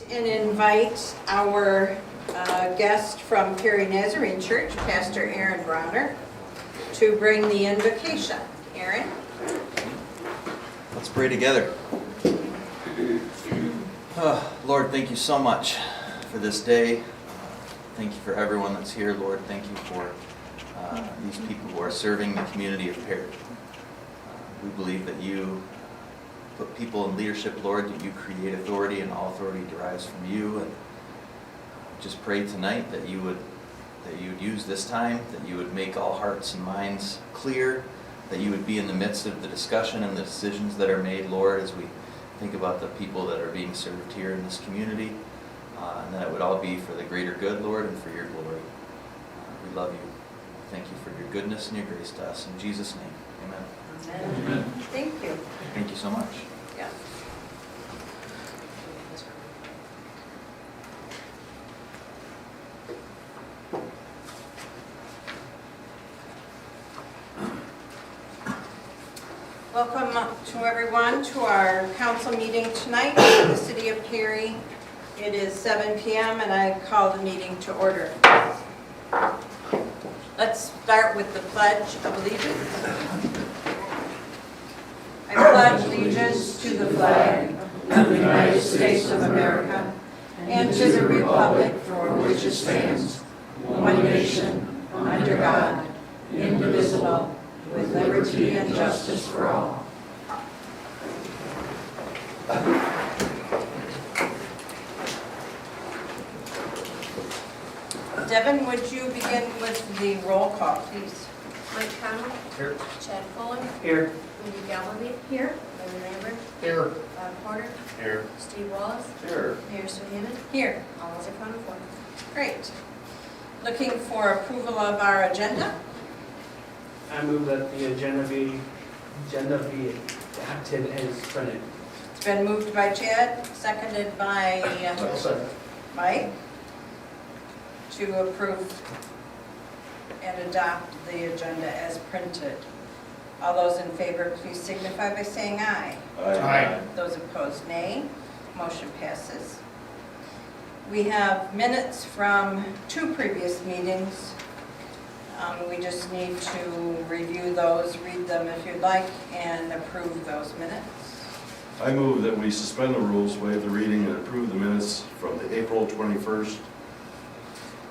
And invite our guest from Perry Nazarene Church, Pastor Aaron Browner, to bring the invocation. Aaron? Let's pray together. Lord, thank you so much for this day. Thank you for everyone that's here, Lord. Thank you for these people who are serving the community of Perry. We believe that you put people in leadership, Lord, that you create authority, and all authority derives from you. And just pray tonight that you would use this time, that you would make all hearts and minds clear, that you would be in the midst of the discussion and the decisions that are made, Lord, as we think about the people that are being served here in this community, and that it would all be for the greater good, Lord, and for your glory. We love you. Thank you for your goodness and your grace to us. In Jesus' name, amen. Amen. Thank you. Thank you so much. Yeah. Welcome to everyone to our council meeting tonight in the city of Perry. It is 7 p.m. and I call the meeting to order. Let's start with the Pledge of Allegiance. I pledge allegiance to the flag of the United States of America and to the republic for which it stands, one nation, under God, indivisible, with liberty and justice for all. Devin, would you begin with the roll call, please? Mike Connell. Here. Chad Fuller. Here. Wendy Gallavy. Here. Larry Lambert. Here. Bob Porter. Here. Steve Wallace. Here. Mayor Sue Hammond. Here. All those accounted for. Great. Looking for approval of our agenda. I move that the agenda be adopted as printed. It's been moved by Chad, seconded by Mike, to approve and adopt the agenda as printed. All those in favor, please signify by saying aye. Aye. Those opposed, nay. Motion passes. We have minutes from 2 previous meetings. We just need to review those, read them if you'd like, and approve those minutes. I move that we suspend the rules, waive the reading, and approve the minutes from the April 21st,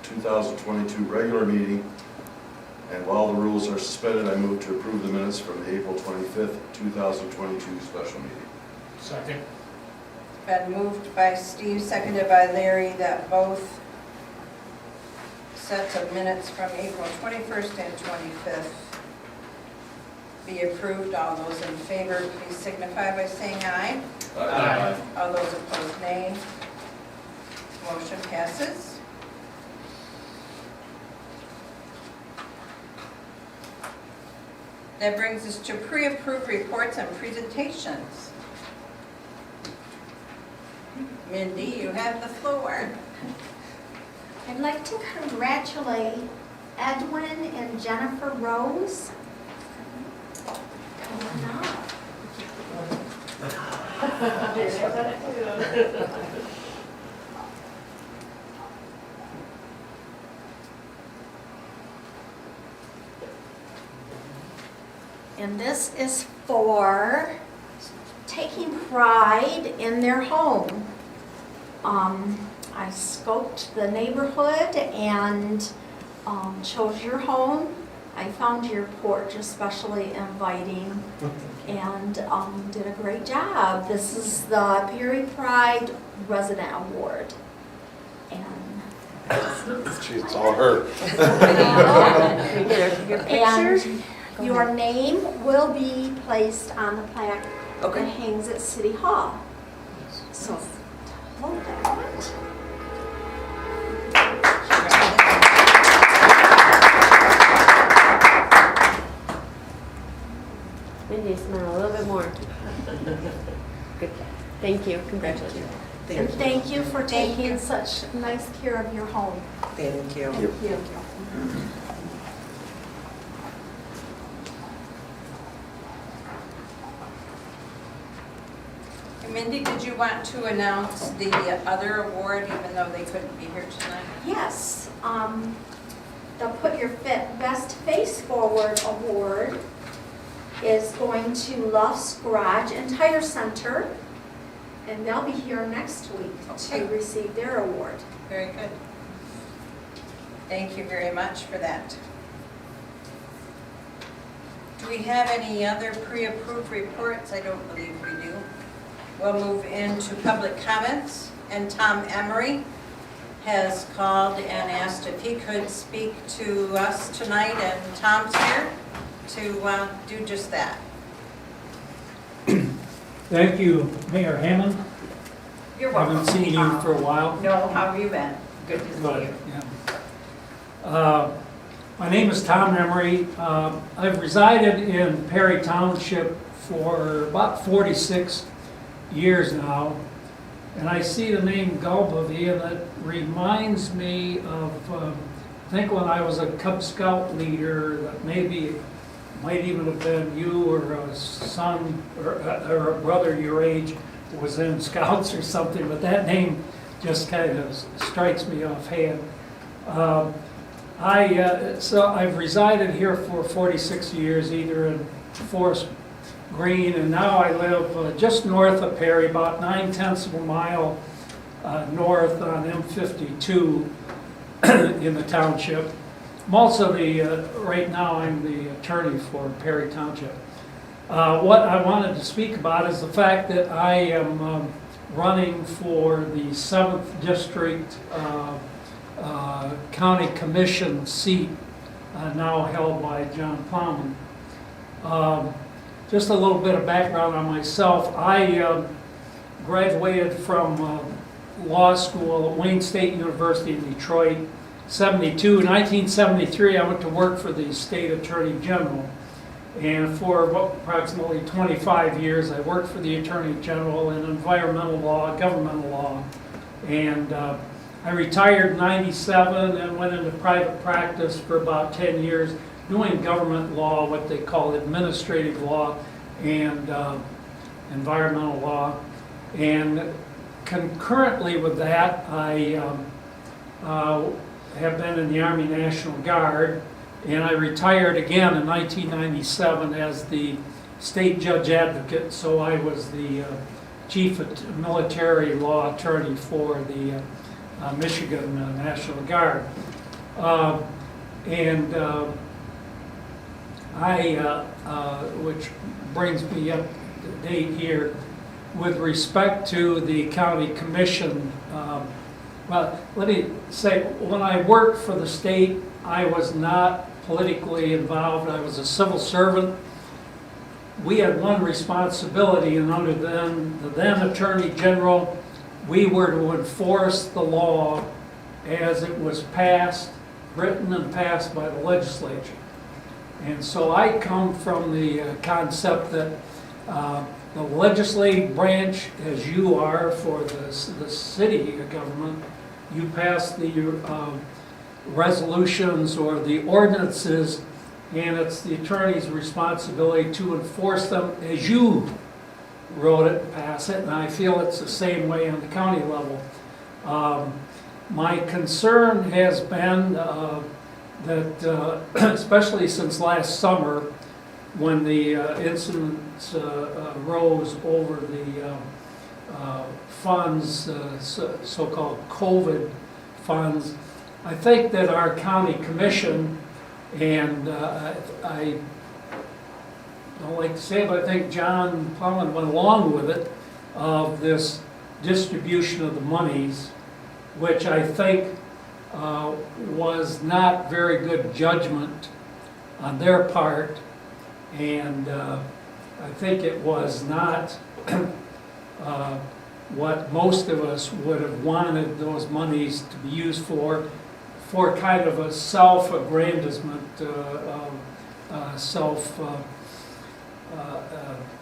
2022 regular meeting. And while the rules are suspended, I move to approve the minutes from the April 25th, 2022 special meeting. Second. Been moved by Steve, seconded by Larry, that both sets of minutes from April 21st and 25th be approved. All those in favor, please signify by saying aye. Aye. All those opposed, nay. Motion passes. That brings us to pre-approved reports and presentations. Mindy, you have the floor. I'd like to congratulate Edwin and Jennifer Rose. Come on up. And this is for taking pride in their home. I scoped the neighborhood and chose your home. I found your porch especially inviting and did a great job. This is the Perry Pride Resident Award. And It's all her. Can we get your picture? And your name will be placed on the plaque that hangs at City Hall. So hold that. Maybe smile a little bit more. Good. Thank you. Congratulations. And thank you for taking such nice care of your home. Thank you. Thank you. Mindy, did you want to announce the other award, even though they couldn't be here tonight? Yes, the Put Your Best Face Forward Award is going to Luff's Garage and Tire Center, and they'll be here next week Okay. to receive their award. Very good. Thank you very much for that. Do we have any other pre-approved reports? I don't believe we do. We'll move into public comments, and Tom Emery has called and asked if he could speak to us tonight, and Tom's here to do just that. Thank you, Mayor Hammond. You're Haven't seen you for a while. No, how have you been? Good to see Good, you. yeah. My name is Tom Emery. I've resided in Perry Township for about 46 years now, and I see the name Gulbovy, and it reminds me of, I think when I was a Cub Scout leader, that maybe might even have been you or a son or a brother your age was in Scouts or something, but that name just kind of strikes me offhand. So I've resided here for 46 years, either in Forest Green, and now I live just north of Perry, about 9/10 of a mile north on M52 in the township. I'm also right now I'm the attorney for Perry Township. What I wanted to speak about is the fact that I am running for the 7th District County Commission seat, now held by John Plowman. Just a little bit of background on myself. I graduated from law school at Wayne State University in Detroit, 72. In 1973, I went to work for the State Attorney General. And for approximately 25 years, I worked for the Attorney General in environmental law, governmental law. And I retired in 97 and went into private practice for about 10 years doing government law, what they call administrative law and environmental law. And concurrently with that, I have been in the Army National Guard, and I retired again in 1997 as the state judge advocate, so I was the chief military law attorney for the Michigan National Guard. Which brings me up to date here, with respect to the county commission. Well, let me say, when I worked for the state, I was not politically involved. I was a civil servant. We had one responsibility, and under the then Attorney General, we were to enforce the law as it was passed, written and passed by the legislature. And so I come from the concept that the legislative branch, as you are for the city government, you pass the resolutions or the ordinances, and it's the attorney's responsibility to enforce them as you wrote it and pass it, and I feel it's the same way on the county level. My concern has been that, especially since last summer, when the incidents rose over the funds, so-called COVID funds, I think that our county commission, and I don't like to say it, but I think John Plowman went along with it, of this distribution of the monies, which I think was not very good judgment on their part, and I think it was not what most of us would have wanted those monies to be used for kind of a self-aggrandizement,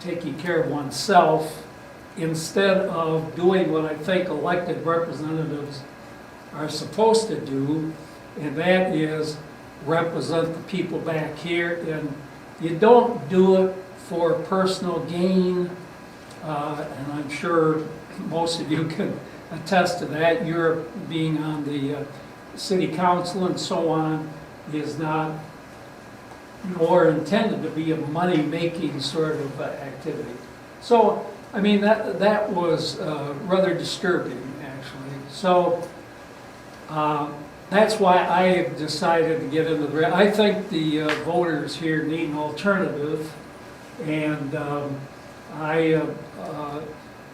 taking care of oneself, instead of doing what I think elected representatives are supposed to do, and that is represent the people back here. And you don't do it for personal gain and I'm sure most of you can attest to that, your being on the city council and so on is not, nor intended to be a money-making sort of activity. So, I mean, that was rather disturbing, actually. So, that's why I decided to get into the, I think the voters here need an alternative, and I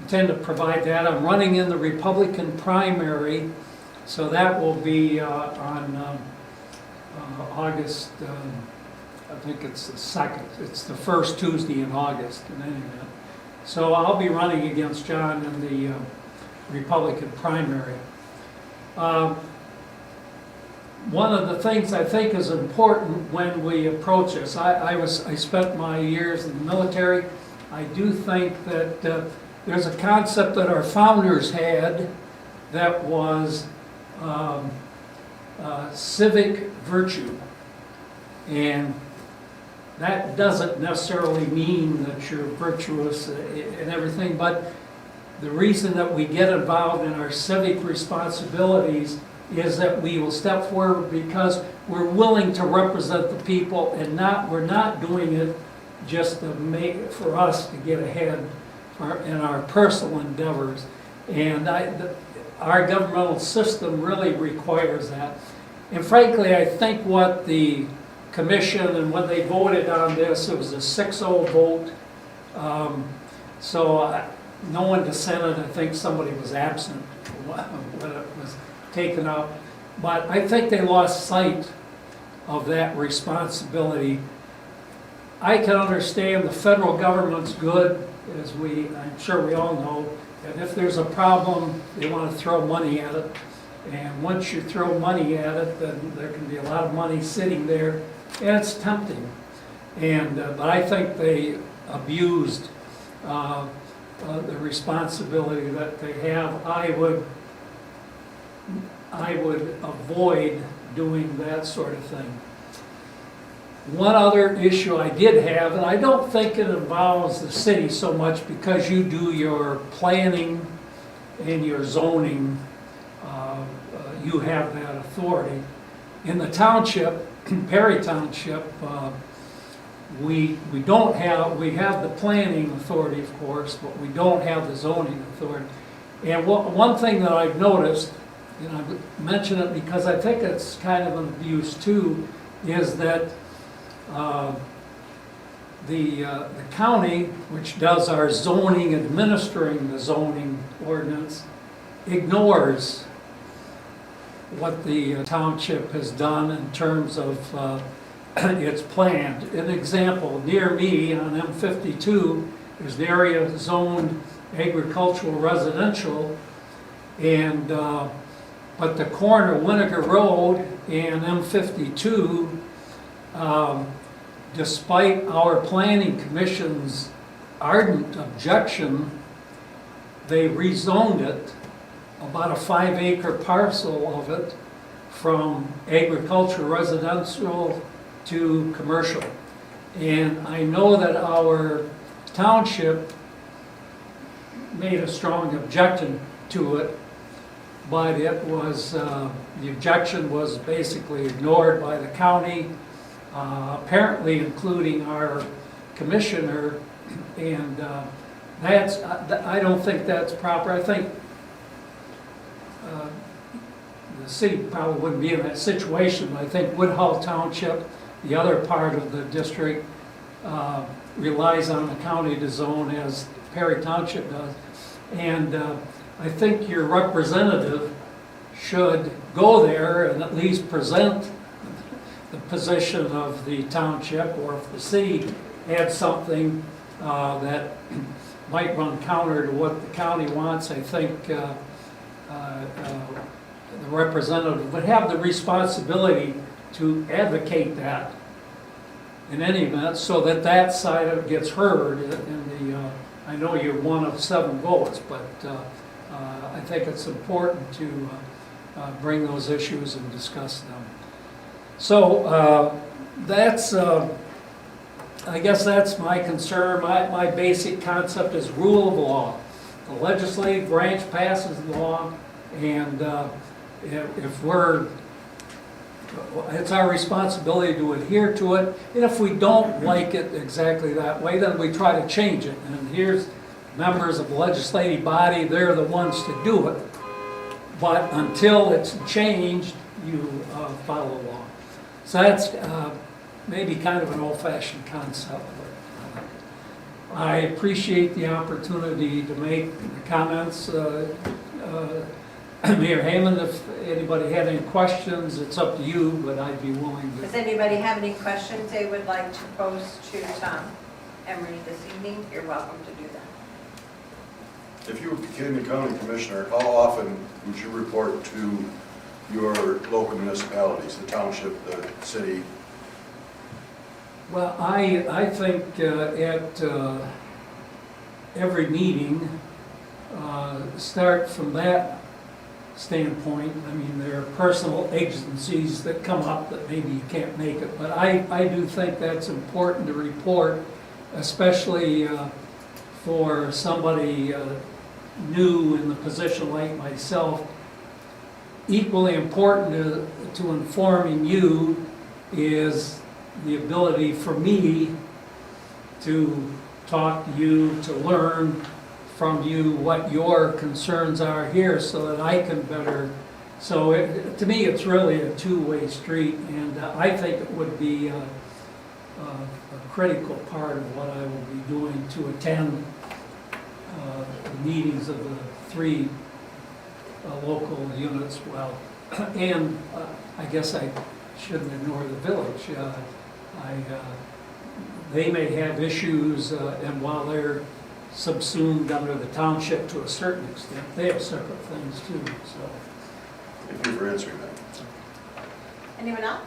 intend to provide that. I'm running in the Republican primary, so that will be on August, I think it's the 2nd. It's the first Tuesday in August in any event. So I'll be running against John in the Republican primary. One of the things I think is important when we approach this, I spent my years in the military. I do think that there's a concept that our founders had that was civic virtue. And that doesn't necessarily mean that you're virtuous and everything, but the reason that we get involved in our civic responsibilities is that we will step forward because we're willing to represent the people, and we're not doing it just to for us to get ahead in our personal endeavors. And our governmental system really requires that. And frankly, I think what the commission, and when they voted on this, it was a 6-0 vote. So no one dissented. I think somebody was absent when it was taken up. But I think they lost sight of that responsibility. I can understand the federal government's good, as I'm sure we all know, that if there's a problem, they want to throw money at it. And once you throw money at it, then there can be a lot of money sitting there, and it's tempting. And but I think they abused the responsibility that they have. I would avoid doing that sort of thing. One other issue I did have, and I don't think it involves the city so much because you do your planning and your zoning, you have that authority. In the township, Perry Township, we have the planning authority, of course, but we don't have the zoning authority. And one thing that I've noticed, and I mention it because I think it's kind of an abuse too, is that the county, which does our zoning, administering the zoning ordinance, ignores what the township has done in terms of its planned. An example, near me on M52, there's an area zoned agricultural residential, and but the corner of Winnegar Road and M52, despite our planning commission's ardent objection, they rezoned it, about a 5-acre parcel of it, from agricultural residential to commercial. And I know that our township made a strong objection to it, but it was, the objection was basically ignored by the county, apparently including our commissioner, and I don't think that's proper. I think the city probably wouldn't be in that situation, but I think Woodhull Township, the other part of the district, relies on the county to zone as Perry Township does. And I think your representative should go there and at least present the position of the township, or if the city had something that might run counter to what the county wants, I think the representative would have the responsibility to advocate that in any event, so that that side of it gets heard in the, I know you're one of 7 votes, but I think it's important to bring those issues and discuss them. So that's I guess that's my concern. My basic concept is rule of law. The legislative branch passes law, and if it's our responsibility to adhere to it. And if we don't like it exactly that way, then we try to change it. And here's members of the legislative body, they're the ones to do it. But until it's changed, you follow law. So that's maybe kind of an old-fashioned concept. But I appreciate the opportunity to make the comments. Mayor Heyman, if anybody had any questions, it's up to you, but I'd be willing Does to. anybody have any questions they would like to pose to Tom Emery this evening? You're welcome to do that. If you became the county commissioner, how often would you report to your local municipalities, the township, the city? Well, I think at every meeting, start from that standpoint. I mean, there are personal agencies that come up that maybe you can't make it, but I do think that's important to report, especially for somebody new in the position like myself. Equally important to informing you is the ability for me to talk to you, to learn from you what your concerns are here so that I can better. So to me, it's really a two-way street, and I think it would be a critical part of what I will be doing to attend the meetings of the three local units well. And I guess I shouldn't ignore the village. They may have issues, and while they're subsumed under the township to a certain extent, they have separate things too, so. Thank you for answering that. Anyone else?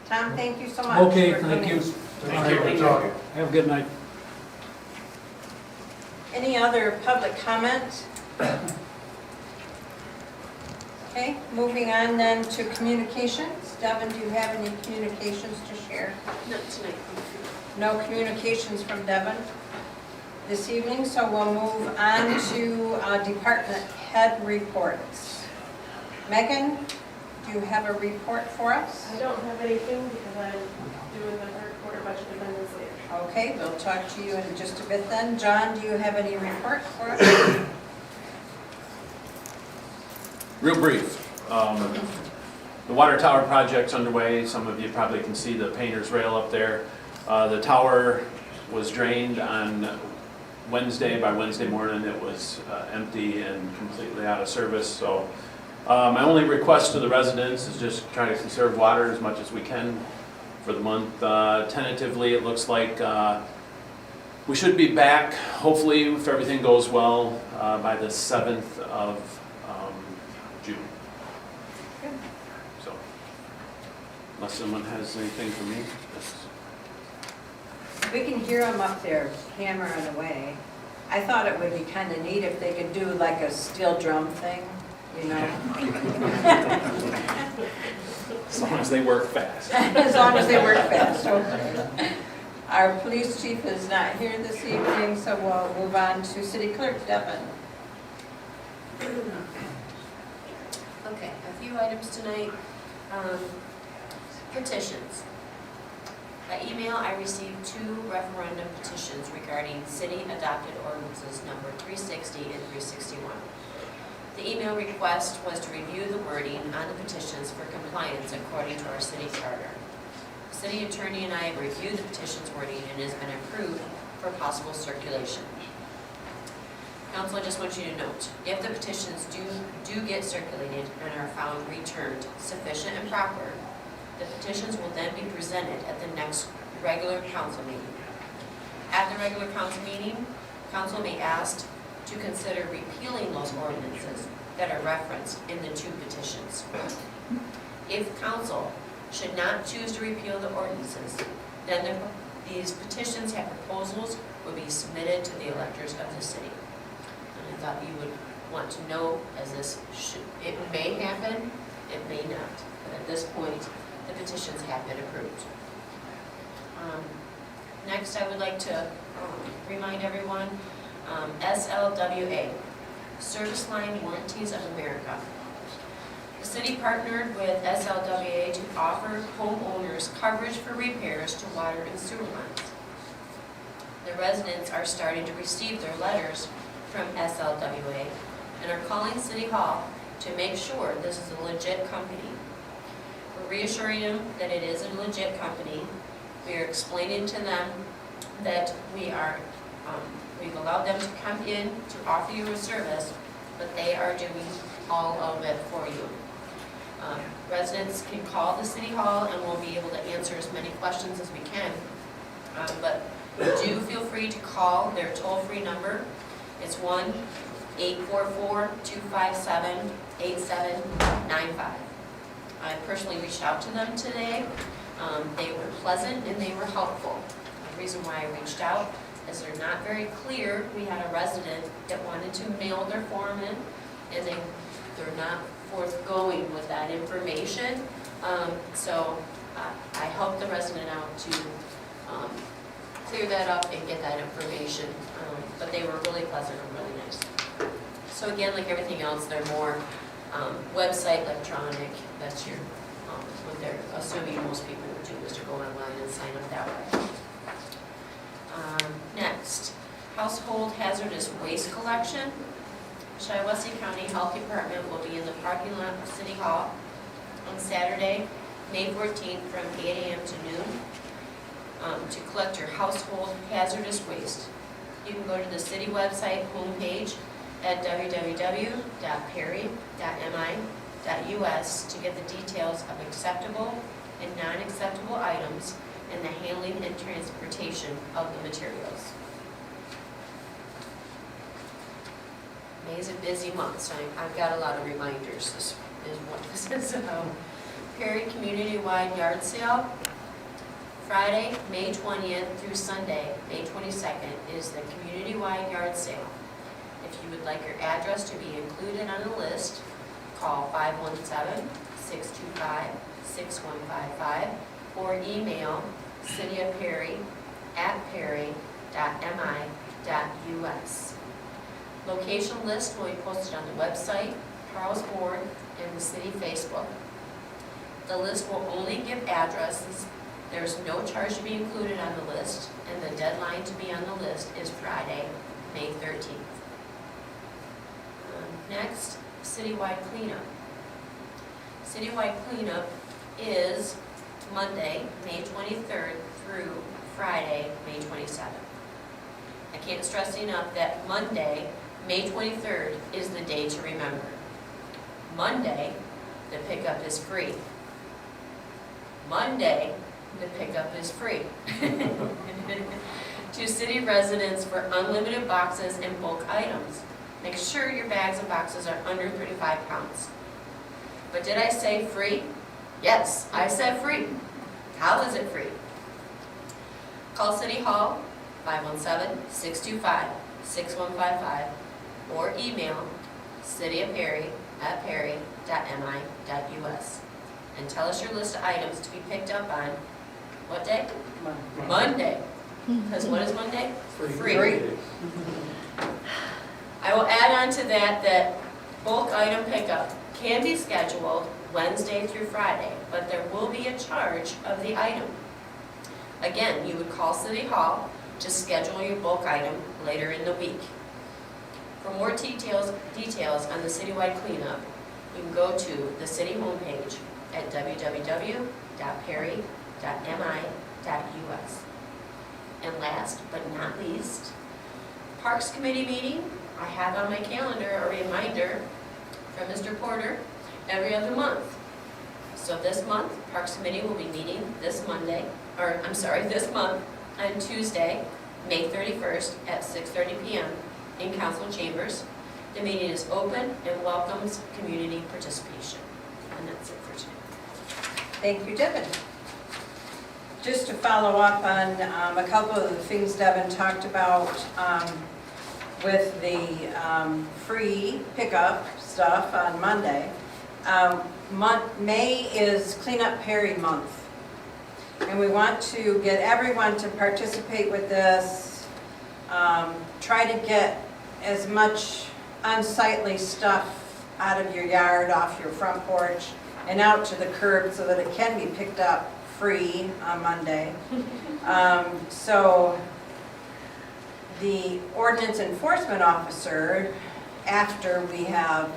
Tom, thank you so much. Okay, for thank coming. you. Thank you for talking. Have a good night. Any other public comment? Okay, moving on then to communications. Devin, do you have any communications to share? Not tonight. No communications from Devin this evening, so we'll move on to department head reports. Megan, do you have a report for us? I don't have anything because I'm doing the third quarter budget amendments later. Okay, we'll talk to you in just a bit then. John, do you have any report for us? Real brief. The water tower project's underway. Some of you probably can see the painter's rail up there. The tower was drained on Wednesday. By Wednesday morning, it was empty and completely out of service. So my only request to the residents is just try to conserve water as much as we can for the month. Tentatively, it looks like we should be back, hopefully, if everything goes well, by the 7th of June. So, unless someone has anything for me, that's... We can hear them up there hammering away. I thought it would be kind of neat if they could do like a steel drum thing, you know? As long as they work fast. As long as they work fast, okay. Our police chief is not here this evening, so we'll move on to city clerk Devin. Okay, a few items tonight. Petitions. By email, I received 2 referendum petitions regarding city adopted ordinances number 360 and 361. The email request was to review the wording on the petitions for compliance according to our city charter. The city attorney and I have reviewed the petition's wording and it has been approved for possible circulation. Council, I just want you to note, if the petitions do get circulated and are found returned sufficient and proper, the petitions will then be presented at the next regular council meeting. At the regular council meeting, council may be asked to consider repealing those ordinances that are referenced in the 2 petitions. If council should not choose to repeal the ordinances, then these petitions and proposals will be submitted to the electors of the city. And I thought you would want to know, as this it may happen, it may not, but at this point, the petitions have been approved. Next, I would like to remind everyone, SLWA, Service Line Warranties of America. The city partnered with SLWA to offer homeowners coverage for repairs to water and sewer lines. The residents are starting to receive their letters from SLWA and are calling City Hall to make sure this is a legit company. We're reassuring them that it is a legit company. We are explaining to them that we've allowed them to come in to offer you a service, but they are doing all of it for you. Residents can call the City Hall and we'll be able to answer as many questions as we can. But do feel free to call their toll-free number. It's 1-844-257-8795. I personally reached out to them today. They were pleasant and they were helpful. The reason why I reached out is they're not very clear. We had a resident that wanted to mail their form in, and they're not forthgoing with that information. So I helped the resident out to clear that up and get that information. But they were really pleasant and really nice. So again, like everything else, they're more website electronic. That's your what they're assuming most people would do, is to go online and sign up that way. Next, household hazardous waste collection. Shiawassee County Health Department will be in the parking lot of City Hall on Saturday, May 14th from 8 a.m. to noon to collect your household hazardous waste. You can go to the city website homepage at www.perry.mi.us to get the details of acceptable and non-acceptable items and the handling and transportation of the materials. May is a busy month, so I've got a lot of reminders. This is what this is about. Perry Community-Wide Yard Sale. Friday, May 20th through Sunday, May 22nd is the community-wide yard sale. If you would like your address to be included on the list, call 517-625-6155 or email cityofperry@perry.mi.us. Location list will be posted on the website, Carl's board, and the city Facebook. The list will only give addresses. There's no charge to be included on the list, and the deadline to be on the list is Friday, May 13th. Next, citywide cleanup. Citywide cleanup is Monday, May 23rd through Friday, May 27th. I can't stress enough that Monday, May 23rd is the day to remember. Monday, the pickup is free. Monday, the pickup is free. To city residents for unlimited boxes and bulk items. Make sure your bags and boxes are under 35 pounds. But did I say free? Yes, I said free. How is it free? Call City Hall, 517-625-6155, or email cityofperry@perry.mi.us and tell us your list of items to be picked up on what day? Monday. Because what is Monday? Free. I will add on to that bulk item pickup can be scheduled Wednesday through Friday, but there will be a charge of the item. Again, you would call City Hall to schedule your bulk item later in the week. For more details on the citywide cleanup, you can go to the city homepage at www.perry.mi.us. And last but not least, Parks Committee meeting. I have on my calendar a reminder from Mr. Porter every other month. So this month, Parks Committee will be meeting this month on Tuesday, May 31st at 6:30 p.m. in Council Chambers. The meeting is open and welcomes community participation. And that's it for today. Thank you, Devin. Just to follow up on a couple of the things Devin talked about with the free pickup stuff on Monday. May is Clean Up Perry month. And we want to get everyone to participate with this. Try to get as much unsightly stuff out of your yard, off your front porch, and out to the curb so that it can be picked up free on Monday. So the ordinance enforcement officer, after we have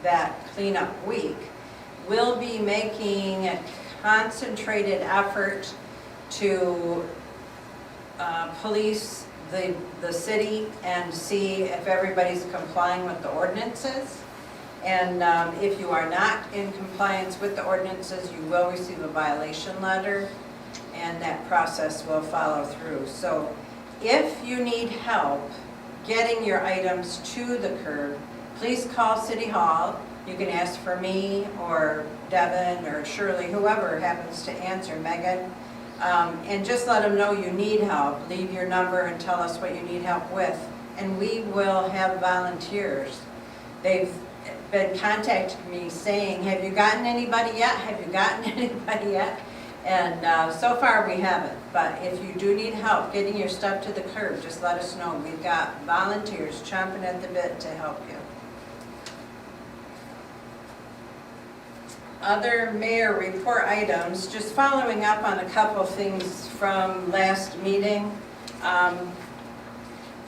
that cleanup week, will be making a concentrated effort to police the city and see if everybody's complying with the ordinances. And if you are not in compliance with the ordinances, you will receive a violation letter, and that process will follow through. So if you need help getting your items to the curb, please call City Hall. You can ask for me or Devin or Shirley, whoever happens to answer, Megan, and just let them know you need help. Leave your number and tell us what you need help with, and we will have volunteers. They've been contacting me saying, have you gotten anybody yet? Have you gotten anybody yet? And so far we haven't, but if you do need help getting your stuff to the curb, just let us know. We've got volunteers chomping at the bit to help you. Other mayor report items, just following up on a couple things from last meeting.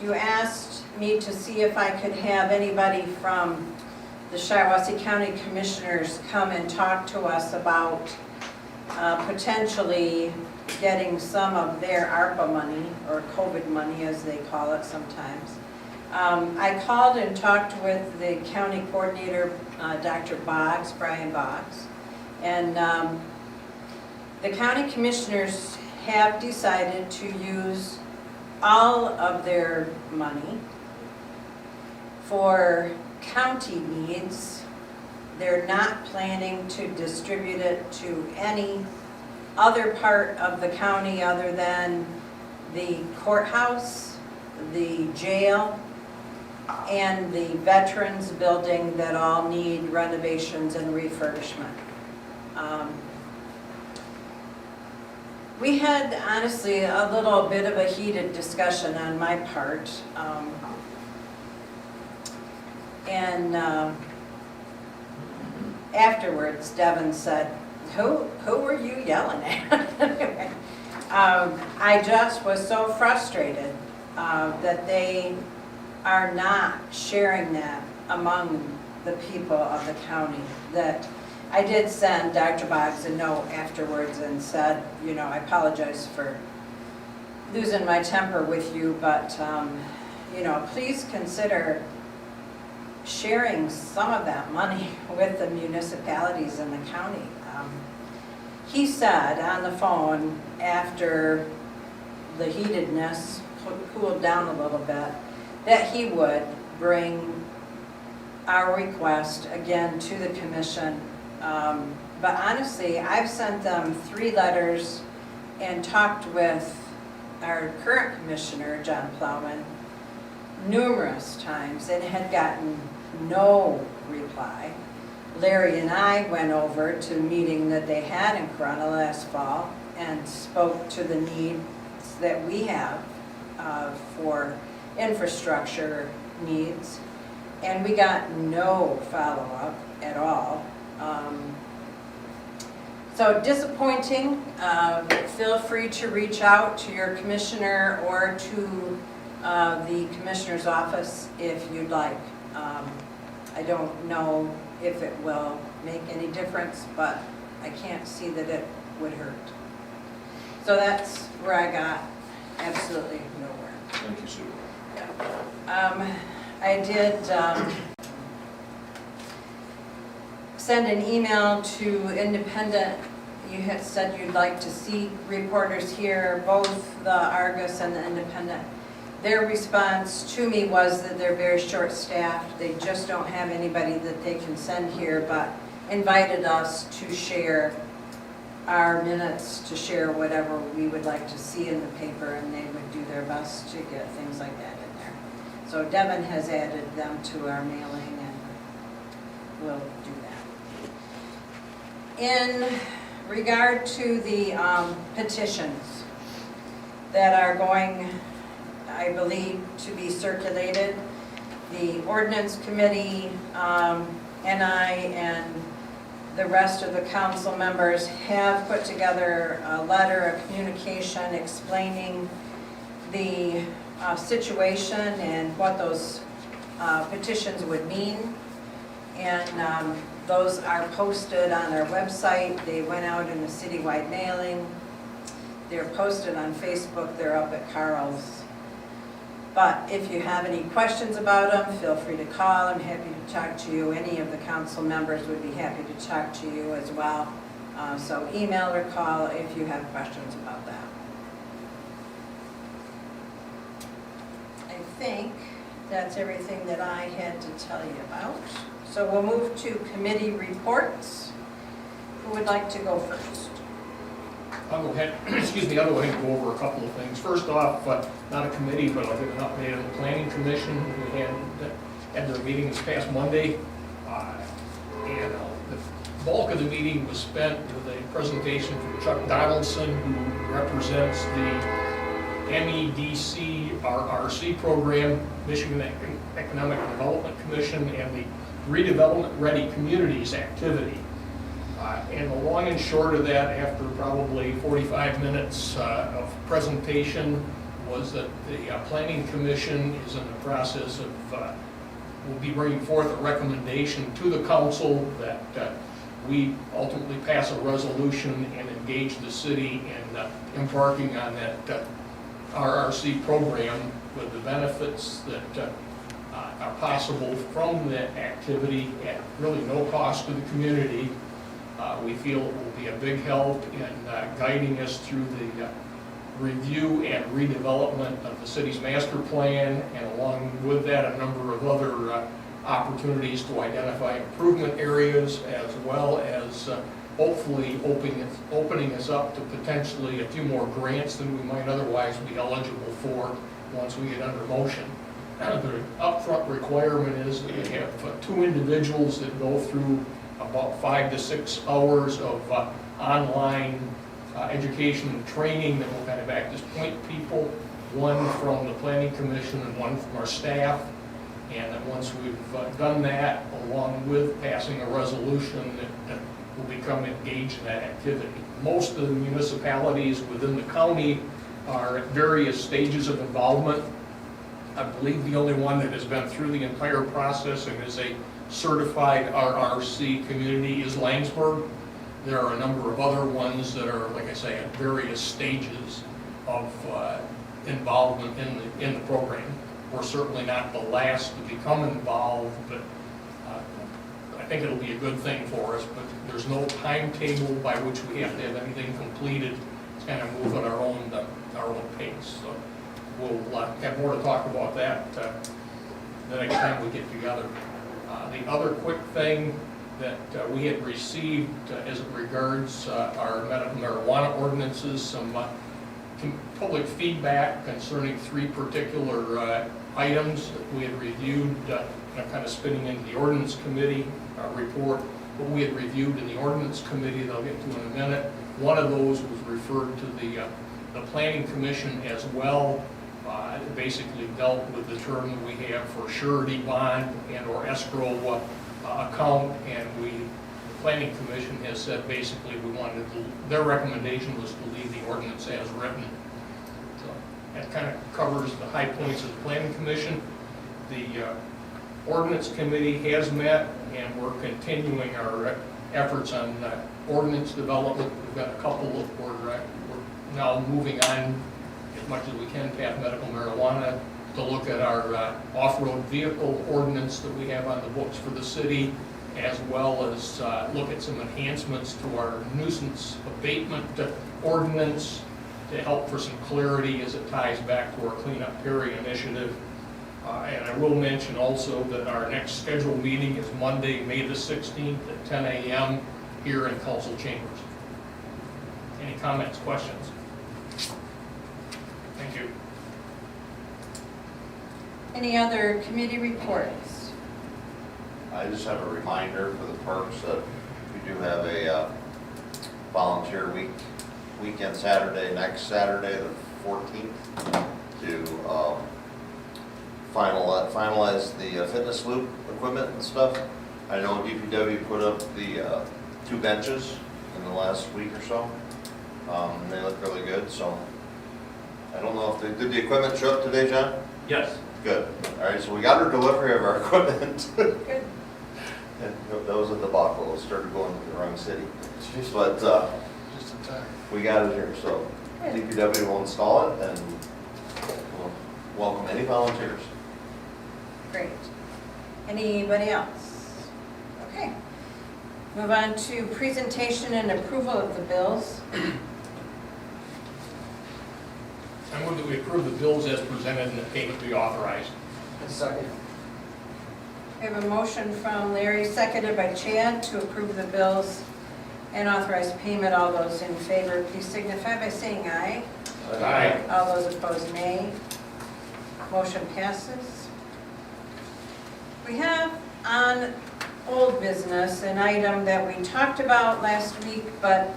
You asked me to see if I could have anybody from the Shiawassee County Commissioners come and talk to us about potentially getting some of their ARPA money, or COVID money as they call it sometimes. I called and talked with the county coordinator, Dr. Boggs, Brian Boggs, and the county commissioners have decided to use all of their money for county needs. They're not planning to distribute it to any other part of the county other than the courthouse, the jail, and the veterans building that all need renovations and refurbishment. We had honestly a little bit of a heated discussion on my part. And afterwards, Devin said, who were you yelling at? I just was so frustrated that they are not sharing that among the people of the county. That I did send Dr. Boggs a note afterwards and said, you know, I apologize for losing my temper with you, but you know, please consider sharing some of that money with the municipalities in the county. He said on the phone, after the heatedness cooled down a little bit, that he would bring our request again to the commission. But honestly, I've sent them 3 letters and talked with our current commissioner, John Plowman, numerous times and had gotten no reply. Larry and I went over to a meeting that they had in Corona last fall and spoke to the needs that we have for infrastructure needs, and we got no follow-up at all. So disappointing. Feel free to reach out to your commissioner or to the commissioner's office if you'd like. I don't know if it will make any difference, but I can't see that it would hurt. So that's where I got absolutely nowhere. Thank you, Sue. I did send an email to Independent. You had said you'd like to see reporters here, both the Argus and the Independent. Their response to me was that they're very short-staffed. They just don't have anybody that they can send here, but invited us to share our minutes, to share whatever we would like to see in the paper, and they would do their best to get things like that in there. So Devin has added them to our mailing, and we'll do that. In regard to the petitions that are going, I believe, to be circulated, the ordinance committee and I and the rest of the council members have put together a letter, a communication explaining the situation and what those petitions would mean. And those are posted on our website. They went out in a citywide mailing. They're posted on Facebook. They're up at Carl's. But if you have any questions about them, feel free to call. I'm happy to talk to you. Any of the council members would be happy to talk to you as well. So email or call if you have questions about that. I think that's everything that I had to tell you about. So we'll move to committee reports. Who would like to go first? I'll go ahead, I'll go ahead and go over a couple of things. First off, not a committee, but I'll give an update on the planning commission. We had their meeting this past Monday. And the bulk of the meeting was spent with a presentation from Chuck Donaldson, who represents the MEDC RRC program, Michigan Economic Development Commission, and the Redevelopment Ready Communities activity. And the long and short of that, after probably 45 minutes of presentation, was that the Planning Commission is in the process of, will be bringing forth a recommendation to the council that we ultimately pass a resolution and engage the city in embarking on that RRC program with the benefits that are possible from that activity at really no cost to the community. We feel it will be a big help in guiding us through the review and redevelopment of the city's master plan, and along with that, a number of other opportunities to identify improvement areas, as well as hopefully opening us up to potentially a few more grants than we might otherwise be eligible for once we get under motion. The upfront requirement is that we have 2 individuals that go through about 5 to 6 hours of online education and training that will kind of act as point people, one from the Planning Commission and one from our staff. And that once we've done that, along with passing a resolution, that will become engaged in that activity. Most of the municipalities within the county are at various stages of involvement. I believe the only one that has been through the entire process and is a certified RRC community is Langsburg. There are a number of other ones that are, like I say, at various stages of involvement in the program. We're certainly not the last to become involved, but I think it'll be a good thing for us. But there's no timetable by which we have to have anything completed. It's kind of move at our own pace. So we'll have more to talk about that the next time we get together. The other quick thing that we had received as it regards our medical marijuana ordinances, some public feedback concerning 3 particular items that we had reviewed. I'm kind of spinning into the ordinance committee report, what we had reviewed in the ordinance committee that I'll get to in a minute. One of those was referred to the Planning Commission as well. It basically dealt with the term that we have for surety bond and or escrow account, and the Planning Commission has said basically we wanted to, their recommendation was to leave the ordinance as written. So that kind of covers the high points of the Planning Commission. The Ordinance Committee has met, and we're continuing our efforts on ordinance development. We've got a couple of, we're now moving on as much as we can past medical marijuana to look at our off-road vehicle ordinance that we have on the books for the city, as well as look at some enhancements to our nuisance abatement ordinance to help for some clarity as it ties back to our Clean Up Perry initiative. And I will mention also that our next scheduled meeting is Monday, May the 16th at 10 a.m. here in council chambers. Any comments, questions? Thank you. Any other committee reports? I just have a reminder for the parks that we do have a volunteer weekend Saturday, next Saturday, the 14th, to finalize the fitness loop equipment and stuff. I know DPW put up the 2 benches in the last week or so. And they look really good, so I don't know if did the equipment show up today, John? Yes. Good. All right, so we got our delivery of our equipment. Good. And that was a debacle. It started going to the wrong city. But Just in time. we got it here, so Good. DPW will install it and we'll welcome any volunteers. Great. Anybody else? Okay. Move on to presentation and approval of the bills. I move that we approve the bills as presented and the payment be authorized. Second. We have a motion from Larry, seconded by Chad, to approve the bills and authorize payment. All those in favor, please signify by saying aye. Aye. All those opposed, nay. Motion passes. We have on old business an item that we talked about last week, but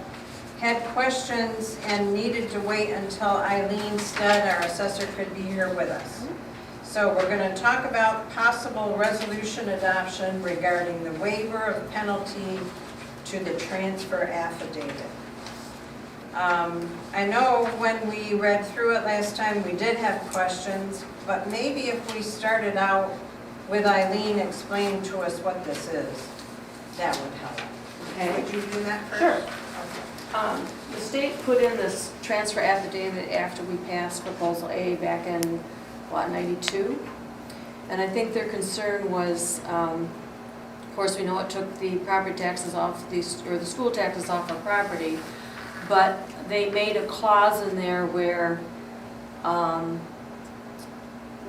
had questions and needed to wait until Eileen Stead, our assessor, could be here with us. So we're going to talk about possible resolution adoption regarding the waiver of penalty to the transfer affidavit. I know when we read through it last time, we did have questions, but maybe if we started out with Eileen explaining to us what this is, that would help. Okay. Would you do that first? Sure. Okay. The state put in this transfer affidavit after we passed Proposal A back in, what, 92? And I think their concern was, of course, we know it took the property taxes off, the school taxes off our property, but they made a clause in there where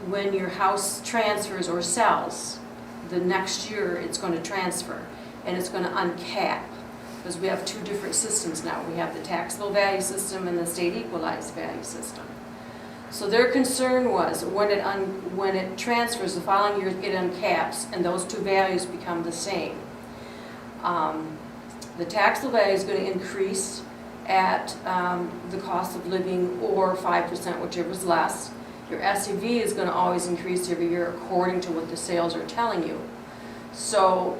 when your house transfers or sells, the next year it's going to transfer, and it's going to uncap. Because we have 2 different systems now. We have the taxable value system and the state equalized value system. So their concern was when it transfers, the following year it uncaps and those 2 values become the same. The taxable value is going to increase at the cost of living or 5%, whichever is less. Your SEV is going to always increase every year according to what the sales are telling you. So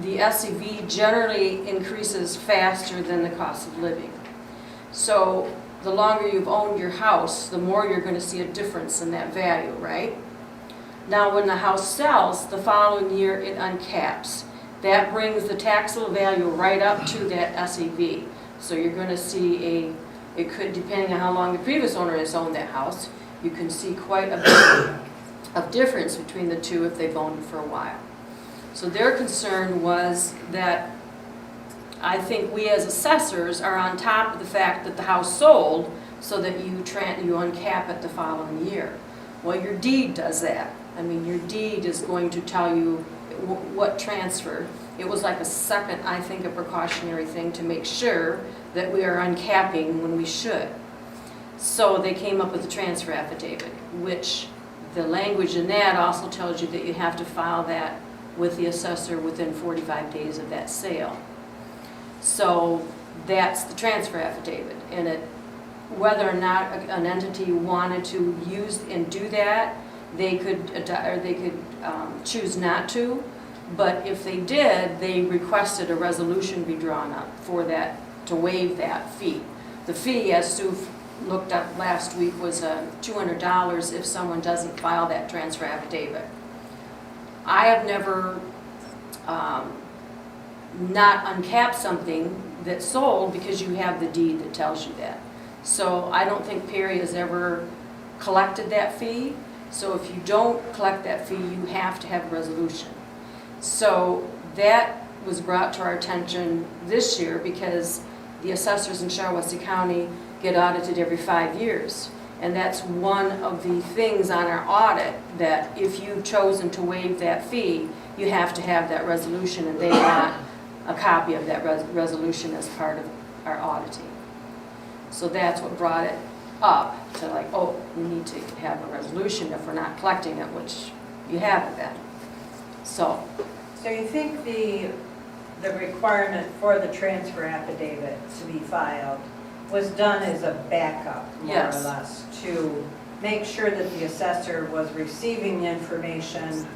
the SEV generally increases faster than the cost of living. So the longer you've owned your house, the more you're going to see a difference in that value, right? Now when the house sells, the following year it uncaps. That brings the taxable value right up to that SEV. So you're going to see it could, depending on how long the previous owner has owned that house, you can see quite a bit of difference between the 2 if they've owned it for a while. So their concern was that I think we as assessors are on top of the fact that the house sold so that you uncap it the following year. Well, your deed does that. I mean, your deed is going to tell you what transfer. It was like a second, I think, a precautionary thing to make sure that we are uncapping when we should. So they came up with a transfer affidavit, which the language in that also tells you that you have to file that with the assessor within 45 days of that sale. So that's the transfer affidavit, and whether or not an entity wanted to use and do that, they could choose not to. But if they did, they requested a resolution be drawn up for that, to waive that fee. The fee, as Sue looked up last week, was $200 if someone doesn't file that transfer affidavit. I have never not uncapped something that's sold because you have the deed that tells you that. So I don't think Perry has ever collected that fee. So if you don't collect that fee, you have to have a resolution. So that was brought to our attention this year because the assessors in Shiawassee County get audited every 5 years. And that's one of the things on our audit, that if you've chosen to waive that fee, you have to have that resolution, and they want a copy of that resolution as part of our auditing. So that's what brought it up to like, oh, we need to have a resolution if we're not collecting it, which you haven't been. So So you think the the requirement for the transfer affidavit to be filed was done as a backup, more or Yes. less, to make sure that the assessor was receiving the information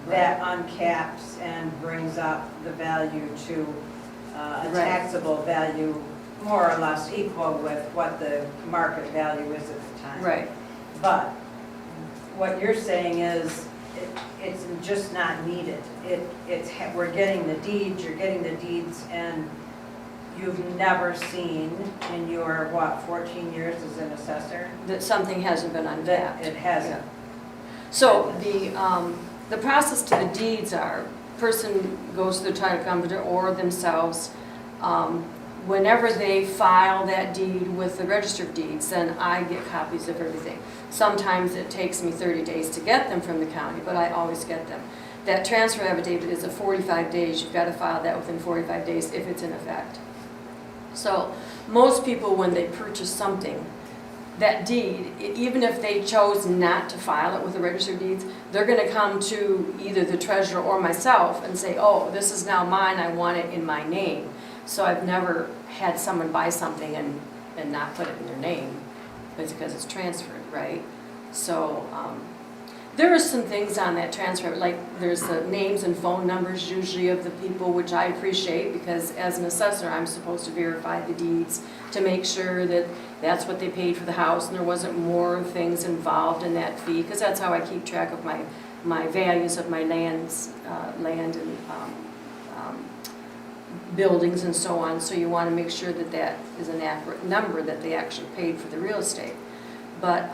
that uncaps and brings up the value to a Right. taxable value more or less equal with what the market value is at the time. Right. But what you're saying is, it's just not needed. We're getting the deeds, you're getting the deeds, and you've never seen in your, 14 years as an assessor? That something hasn't been That uncapped. it hasn't. Yeah. So the process to the deeds are, person goes to the title company or themselves, whenever they file that deed with the register of deeds, then I get copies of everything. Sometimes it takes me 30 days to get them from the county, but I always get them. That transfer affidavit is a 45 days, you've got to file that within 45 days if it's in effect. So most people, when they purchase something, that deed, even if they chose not to file it with the register of deeds, they're going to come to either the treasurer or myself and say, oh, this is now mine, I want it in my name. So I've never had someone buy something and not put it in their name, because it's transferred, right? So there are some things on that transfer, like there's the names and phone numbers usually of the people, which I appreciate, because as an assessor, I'm supposed to verify the deeds to make sure that that's what they paid for the house and there wasn't more things involved in that fee, because that's how I keep track of my values of my land and buildings and so on. So you want to make sure that that is an accurate number that they actually paid for the real estate. But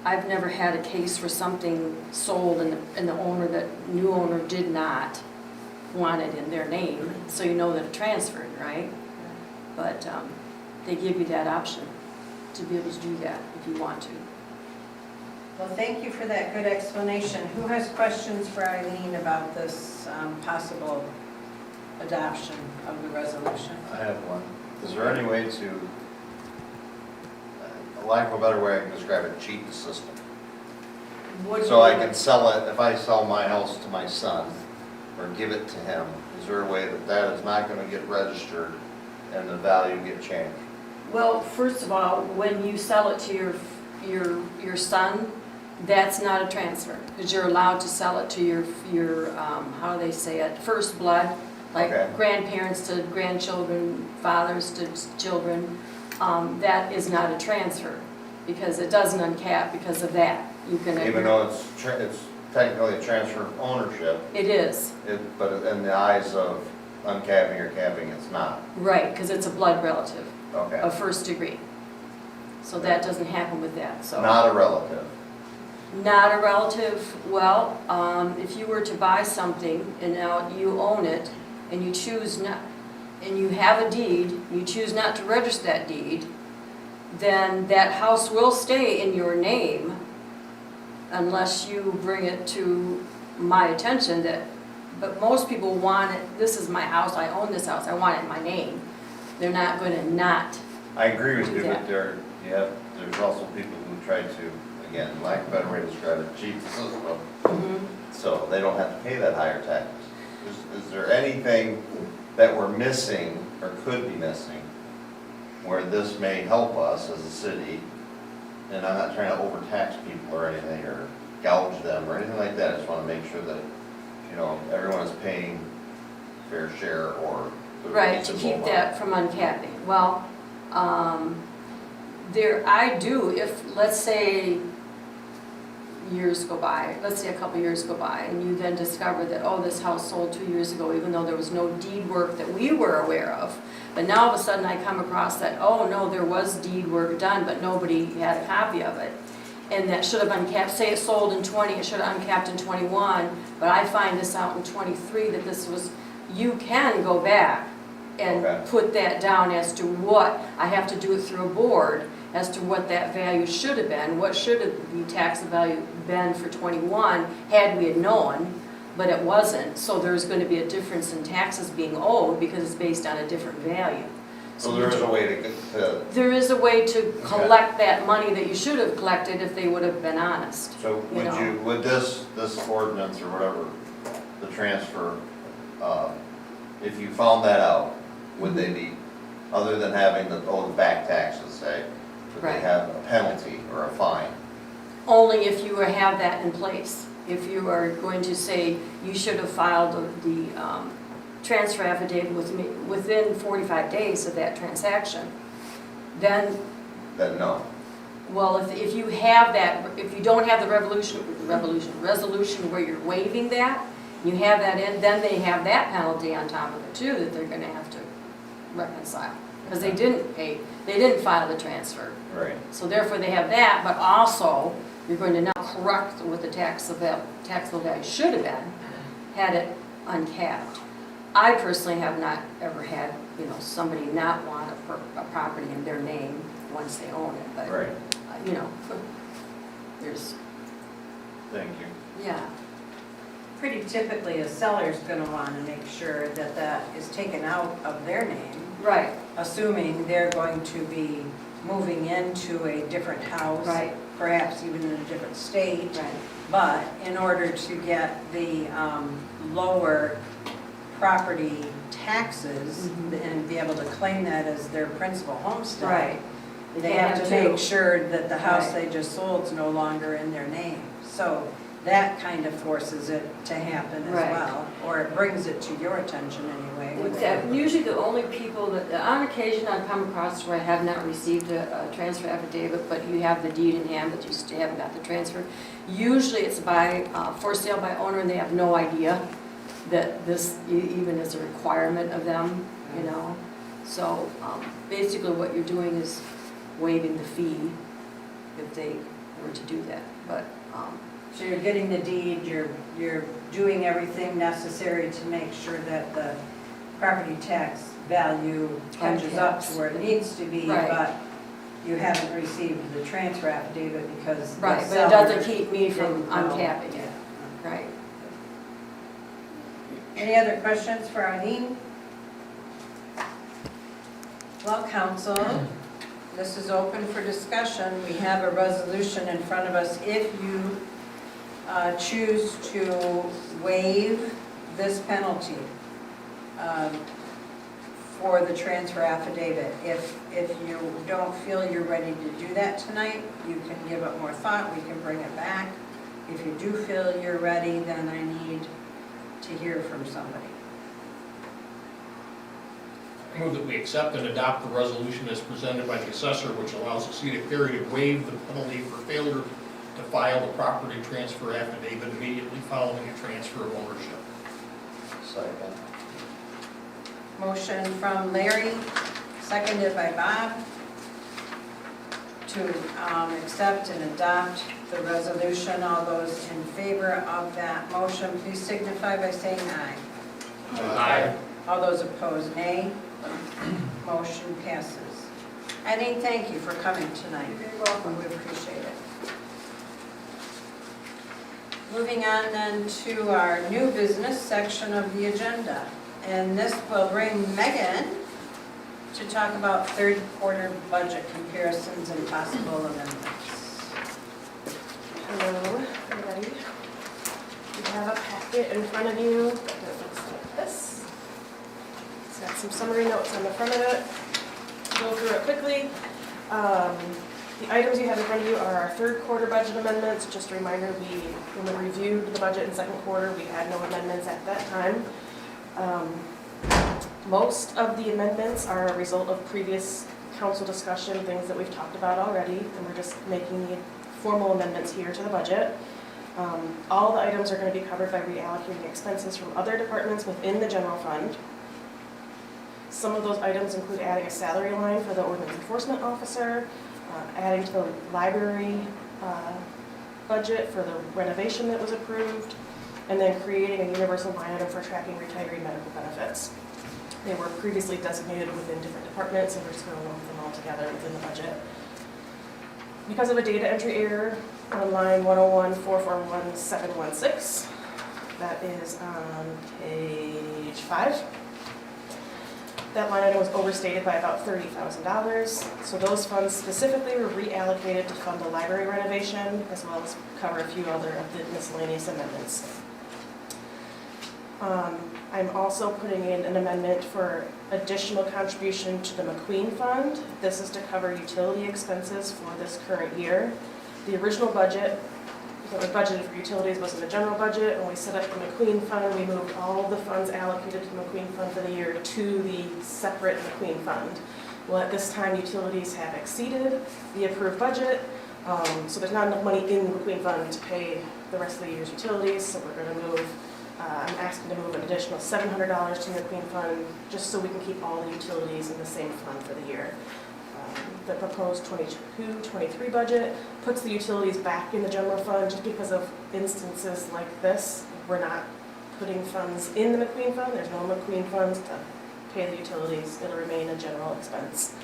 I've never had a case where something sold and the new owner did not want it in their name, so you know that it transferred, right? But they give you that option to be able to do that if you want to. Well, thank you for that good explanation. Who has questions for Eileen about this possible adoption of the resolution? I have one. Is there any way to, lack of a better way I can describe it, cheat the system? What do So I you- can sell it, if I sell my house to my son, or give it to him, is there a way that that is not gonna get registered and the value get changed? Well, first of all, when you sell it to your son, that's not a transfer, because you're allowed to sell it to your how do they say it, first blood, like Okay. grandparents to grandchildren, fathers to children. That is not a transfer, because it doesn't uncap because of that. You can. Even though it's technically a transfer of ownership, It is, but in the eyes of uncapping or capping, it's not. right, because it's a blood relative Okay. of first degree. So that doesn't happen with that, so. Not a relative. Not a relative, well, if you were to buy something and now you own it and you choose not, and you have a deed, you choose not to register that deed, then that house will stay in your name unless you bring it to my attention that, but most people want it, this is my house, I own this house, I want it in my name. They're not going to not. I agree with Do you, that. but there's also people who try to, again, lack of a better way to describe it, cheat the system, so they don't have to pay that higher tax. Is there anything that we're missing or could be missing where this may help us as a city? And I'm not trying to overtax people or anything, or gouge them or anything like that. I just want to make sure that, everyone is paying fair share or the Right, to reasonable keep amount. that from uncapping. Well, if, let's say, years go by, let's say a couple years go by, and you then discover that, oh, this house sold 2 years ago, even though there was no deed work that we were aware of. But now all of a sudden I come across that, oh, no, there was deed work done, but nobody had a copy of it. And that should have uncapped, say it sold in 20, it should have uncapped in 21, but I find this out in 23 that this was, you can go back and Okay. put that down as to what, I have to do it through a board, as to what that value should have been, what should have the tax value been for 21 had we had known, but it wasn't. So there's going to be a difference in taxes being owed because it's based on a different value. So there is a way to get to, There is a way to collect that money that you should have collected if they would have been honest. so know. would this ordinance or whatever, the transfer, if you found that out, would they be, other than having the back taxes, say, would they Right. have a penalty or a fine? Only if you have that in place. If you are going to say you should have filed the transfer affidavit within 45 days of that transaction, then, Then no. well, if you have that, if you don't have the resolution where you're waiving that, you have that in, then they have that penalty on top of it too, that they're gonna have to reconcile. Because they didn't file the transfer. Right. So therefore, they have that, but also, you're going to now correct what the taxable value should have been, had it uncapped. I personally have not ever had, somebody not want a property in their name once they own it, but, Right. there's, Thank you. yeah, Pretty typically, a seller's gonna wanna make sure that that is taken out of their name, right, assuming they're going to be moving into a different house. Right. Perhaps even in a different state. right, But in order to get the lower property taxes Mhm. and be able to claim that as their principal homestead. right. They have to make sure that the house Right. they just sold is no longer in their name. So that kind of forces it to happen as Right. well, or it brings it to your attention anyway. Exactly. Usually the only people that, on occasion I've come across where I have not received a transfer affidavit, but you have the deed in hand, but you still haven't got the transfer. Usually it's for sale by owner, and they have no idea that this even is a requirement of them, So basically what you're doing is waiving the fee if they were to do that, but, So you're getting the deed, you're doing everything necessary to make sure that the property tax value catches up to where it needs to be, Right. but you haven't received the transfer affidavit because the right, but it seller doesn't keep me from didn't know. uncapping it, Yeah. right? Any other questions for Eileen? Well, council, this is open for discussion. We have a resolution in front of us. If you choose to waive this penalty for the transfer affidavit, if you don't feel you're ready to do that tonight, you can give it more thought, we can bring it back. If you do feel you're ready, then I need to hear from somebody. I move that we accept and adopt the resolution as presented by the assessor, which allows the city of Perry to waive the penalty for failure to file the property transfer affidavit immediately following a transfer of ownership. Second. Motion from Larry, seconded by Bob, to accept and adopt the resolution. All those in favor of that motion, please signify by saying aye. Aye. All those opposed, nay. Motion passes. Eileen, thank you for coming tonight. You're very welcome. We appreciate it. Moving on then to our new business section of the agenda. And this will bring Megan to talk about third quarter budget comparisons and possible amendments. Hello, everybody. You have a packet in front of you that looks like this. It's got some summary notes on the front of it. Go through it quickly. The items you have in front of you are our third quarter budget amendments. Just a reminder, when we reviewed the budget in second quarter, we had no amendments at that time. Most of the amendments are a result of previous council discussion, things that we've talked about already, and we're just making the formal amendments here to the budget. All the items are going to be covered by reallocating expenses from other departments within the general fund. Some of those items include adding a salary line for the ordinance enforcement officer, adding to the library budget for the renovation that was approved, and then creating a universal line item for tracking retiree medical benefits. They were previously designated within different departments, and we're just going to lump them all together within the budget. Because of a data entry error on line 101-441-716, that is on page 5. That line item was overstated by about $30,000. So those funds specifically were reallocated to fund the library renovation, as well as cover a few other of the miscellaneous amendments. I'm also putting in an amendment for additional contribution to the McQueen Fund. This is to cover utility expenses for this current year. The original budget that was budgeted for utilities was in the general budget. When we set up the McQueen Fund, we moved all the funds allocated to the McQueen Fund for the year to the separate McQueen Fund. Well, at this time, utilities have exceeded the approved budget, so there's not enough money in the McQueen Fund to pay the rest of the year's utilities, so we're going to move, I'm asking to move an additional $700 to the McQueen Fund, just so we can keep all the utilities in the same fund for the year. The proposed 22-23 budget puts the utilities back in the general fund just because of instances like this. We're not putting funds in the McQueen Fund, there's no McQueen funds to pay the utilities, it'll remain a general expense.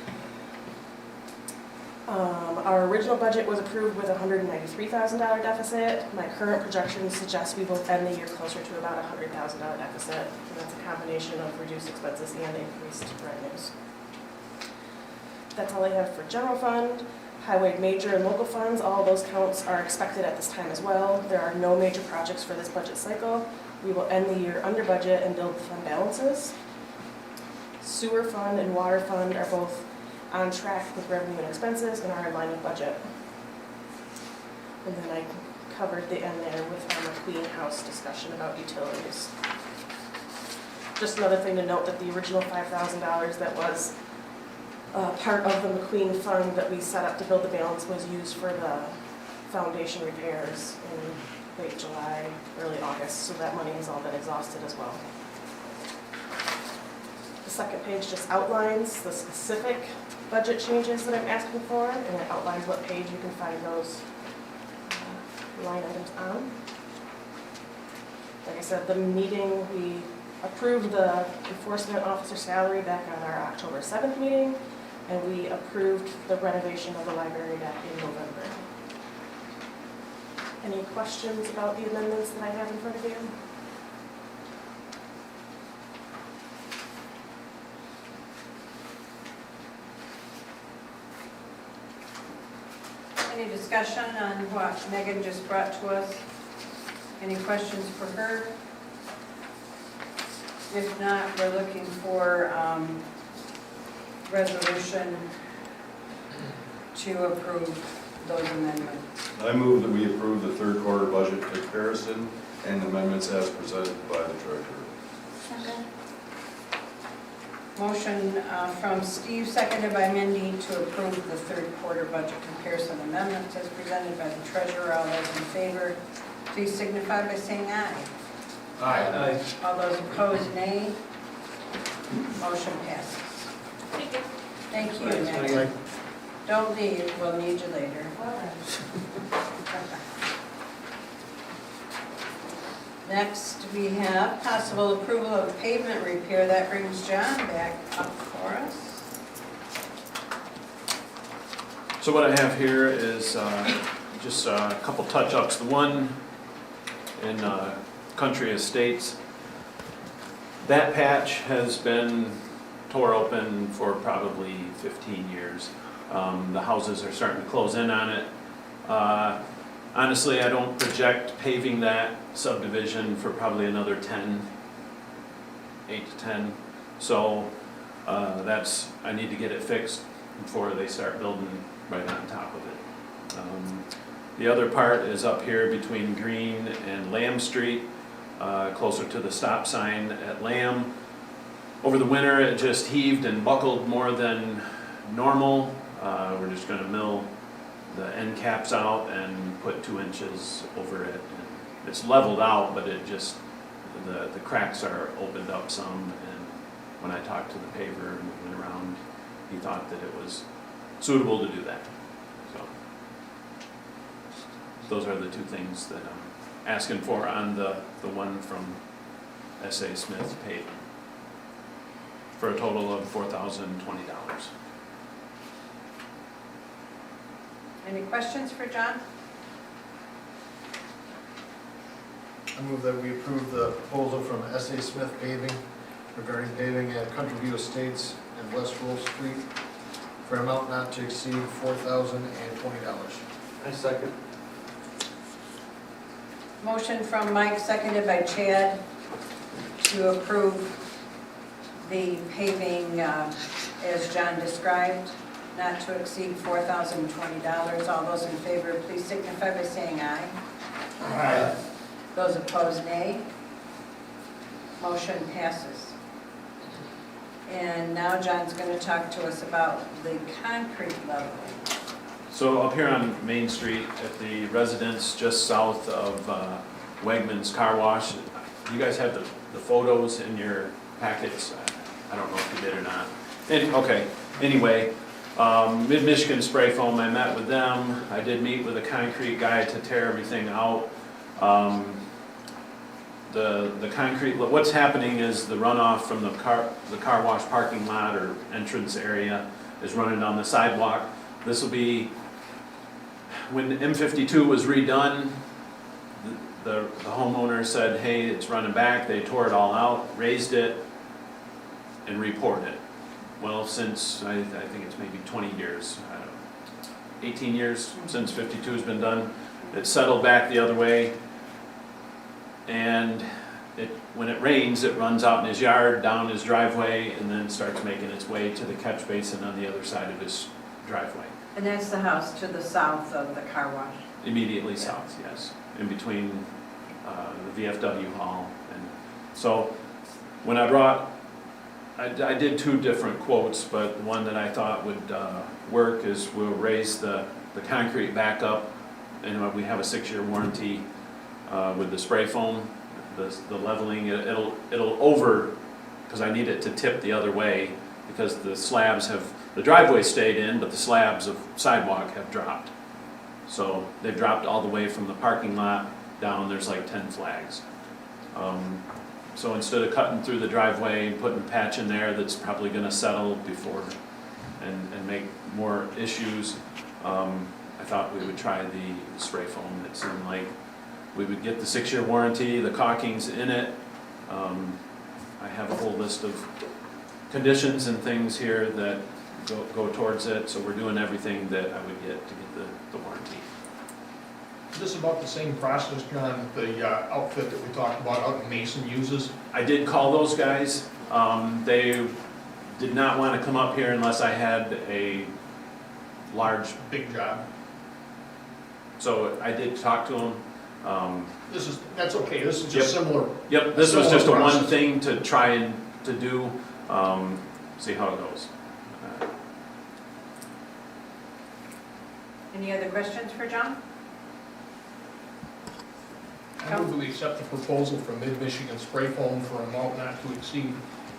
Our original budget was approved with a $193,000 deficit. My current projections suggest we will end the year closer to about a $100,000 deficit, and that's a combination of reduced expenses and increased revenues. That's all I have for general fund. Highway major and local funds, all those counts are expected at this time as well. There are no major projects for this budget cycle. We will end the year under budget and build fund balances. Sewer fund and water fund are both on track with revenue and expenses and are in line with budget. And then I covered the end there with our McQueen House discussion about utilities. Just another thing to note that the original $5,000 that was part of the McQueen Fund that we set up to build the balance was used for the foundation repairs in late July, early August, so that money has all been exhausted as well. The second page just outlines the specific budget changes that I'm asking for, and it outlines what page you can find those line items on. Like I said, the meeting, we approved the enforcement officer salary back on our October 7th meeting, and we approved the renovation of the library back in November. Any questions about the amendments that I have in front of you? Any discussion on what Megan just brought to us? Any questions for her? If not, we're looking for resolution to approve those amendments. I move that we approve the third quarter budget comparison and amendments as presented by the treasurer. Second. Motion from Steve, seconded by Mindy, to approve the third quarter budget comparison amendments as presented by the treasurer. All those in favor, please signify by saying aye. Aye. All those opposed, nay. Motion passes. Thank you. Thank you, Megan. Don't leave, we'll need you later. Next, we have possible approval of pavement repair. That brings John back up for us. So what I have here is just a couple touch-ups. The one in Country Estates, that patch has been tore open for probably 15 years. The houses are starting to close in on it. Honestly, I don't project paving that subdivision for probably another 8 to 10. So I need to get it fixed before they start building right on top of it. The other part is up here between Green and Lamb Street, closer to the stop sign at Lamb. Over the winter, it just heaved and buckled more than normal. We're just going to mill the end caps out and put 2 inches over it. And it's leveled out, but it just, the cracks are opened up some. And when I talked to the paver and went around, he thought that it was suitable to do that. So those are the 2 things that I'm asking for on the one from S.A. Smith paving, for a total of $4,020. Any questions for John? I move that we approve the proposal from S.A. Smith Paving regarding paving at Country View Estates and West Roll Street for an amount not to exceed $4,020. I second. Motion from Mike, seconded by Chad, to approve the paving as John described, not to exceed $4,020. All those in favor, please signify by saying aye. Aye. Those opposed, nay. Motion passes. And now John's going to talk to us about the concrete leveling. So up here on Main Street at the residence just south of Wegmans Car Wash, you guys have the photos in your packets? I don't know if you did or not. Okay, anyway, Mid-Michigan Spray Foam, I met with them. I did meet with a concrete guy to tear everything out. The concrete, what's happening is the runoff from the car wash parking lot or entrance area is running down the sidewalk. This will be, when M52 was redone, the homeowner said, hey, it's running back. They tore it all out, raised it, and repoured it. Well, since, I think it's maybe 20 years, 18 years since 52 has been done, it settled back the other way. And when it rains, it runs out in his yard, down his driveway, and then starts making its way to the catch basin on the other side of his driveway. And that's the house to the south of the car wash. Immediately south, yes, in between the VFW hall. And so when I brought, I did two different quotes, but the one that I thought would work is we'll raise the concrete back up, and we have a 6-year warranty with the spray foam, the leveling. It'll over, because I need it to tip the other way, because the slabs have, the driveway stayed in, but the slabs of sidewalk have dropped. So they've dropped all the way from the parking lot down. There's like 10 flags. So instead of cutting through the driveway and putting a patch in there that's probably going to settle before and make more issues, I thought we would try the spray foam. It seemed like we would get the 6-year warranty, the caulking's in it. I have a whole list of conditions and things here that go towards it, so we're doing everything that I would get to get the warranty. Is this about the same process, John, the outfit that we talked about out in Mason uses? I did call those guys. They did not want to come up here unless I had a large, Big job. so I did talk to them. That's okay, this is just similar. Yep, this was just a Similar one process. thing to try and to do, see how it goes. Any other questions for John? I move that we accept the proposal from Mid-Michigan Spray Foam for an amount not to exceed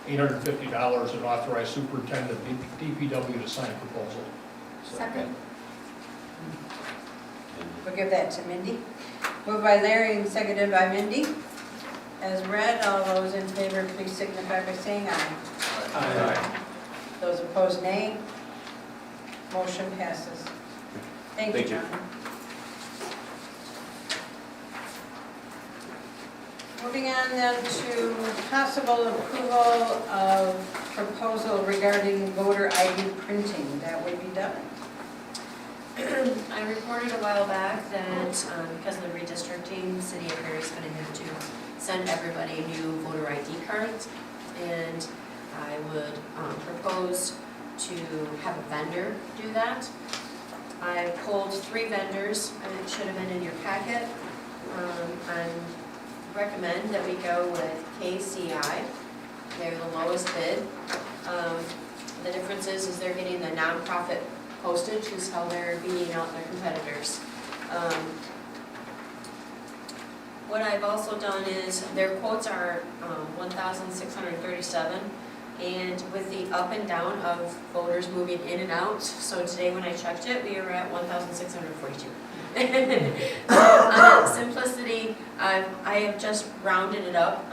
$850 and authorize superintendent of DPW to sign proposal. Second. We'll give that to Mindy. Moved by Larry and seconded by Mindy. As read, all those in favor, please signify by saying aye. Aye. Those opposed, nay. Motion passes. Thank you, Thank you. John. Moving on then to possible approval of proposal regarding voter ID printing. That would be done. I reported a while back that because of the redistricting, the city of Perry is going to have to send everybody new voter ID cards. And I would propose to have a vendor do that. I pulled 3 vendors, and it should have been in your packet. I recommend that we go with KCI. They're the lowest bid. The difference is they're getting the nonprofit postage is how they're beating out their competitors. What I've also done is their quotes are $1,637, and with the up and down of voters moving in and out, so today when I checked it, we were at $1,642. On simplicity, I have just rounded it up.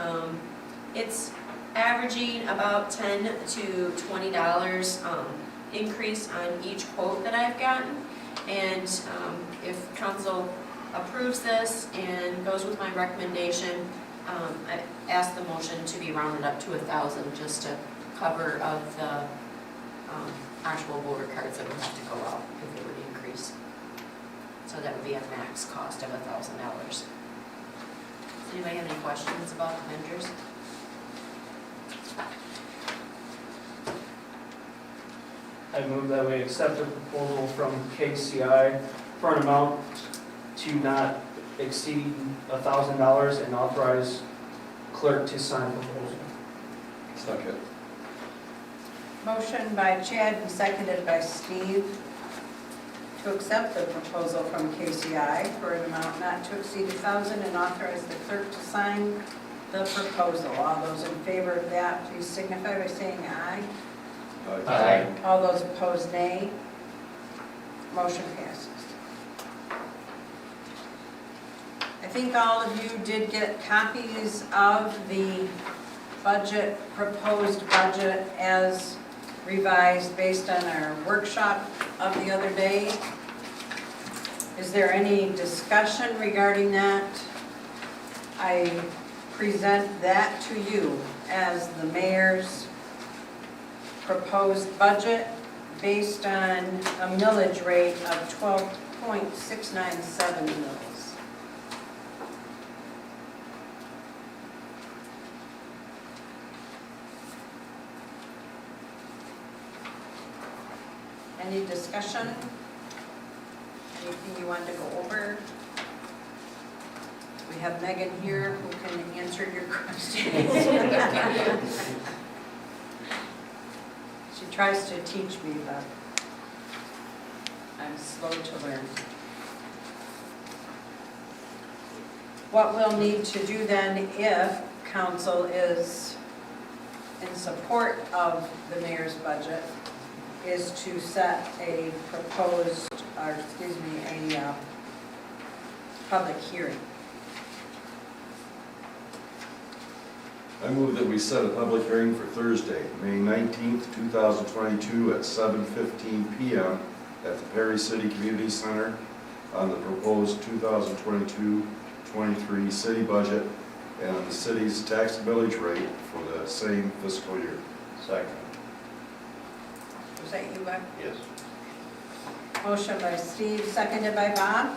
It's averaging about $10 to $20 increase on each quote that I've gotten. And if council approves this and goes with my recommendation, I ask the motion to be rounded up to 1,000 just to cover of the actual voter cards that would have to go out if it would increase. So that would be a max cost of $1,000. Does anybody have any questions about the vendors? I move that we accept the proposal from KCI for an amount to not exceed $1,000 and authorize clerk to sign proposal. Second. Motion by Chad and seconded by Steve to accept the proposal from KCI for an amount not to exceed $1,000 and authorize the clerk to sign the proposal. All those in favor of that, please signify by saying aye. Aye. All those opposed, nay. Motion passes. I think all of you did get copies of the budget, proposed budget as revised based on our workshop of the other day. Is there any discussion regarding that? I present that to you as the mayor's proposed budget based on a millage rate of 12.697 mils. Any discussion? Anything you want to go over? We have Megan here who can answer your questions. She tries to teach me, but I'm slow to learn. What we'll need to do then, if council is in support of the mayor's budget, is to set a proposed, or excuse me, a public hearing. I move that we set a public hearing for Thursday, May 19th, 2022 at 7:15 PM at the Perry City Community Center on the proposed 2022-23 city budget and on the city's tax millage rate for the same fiscal year. Second. Was that you, Bob? Yes. Motion by Steve, seconded by Bob.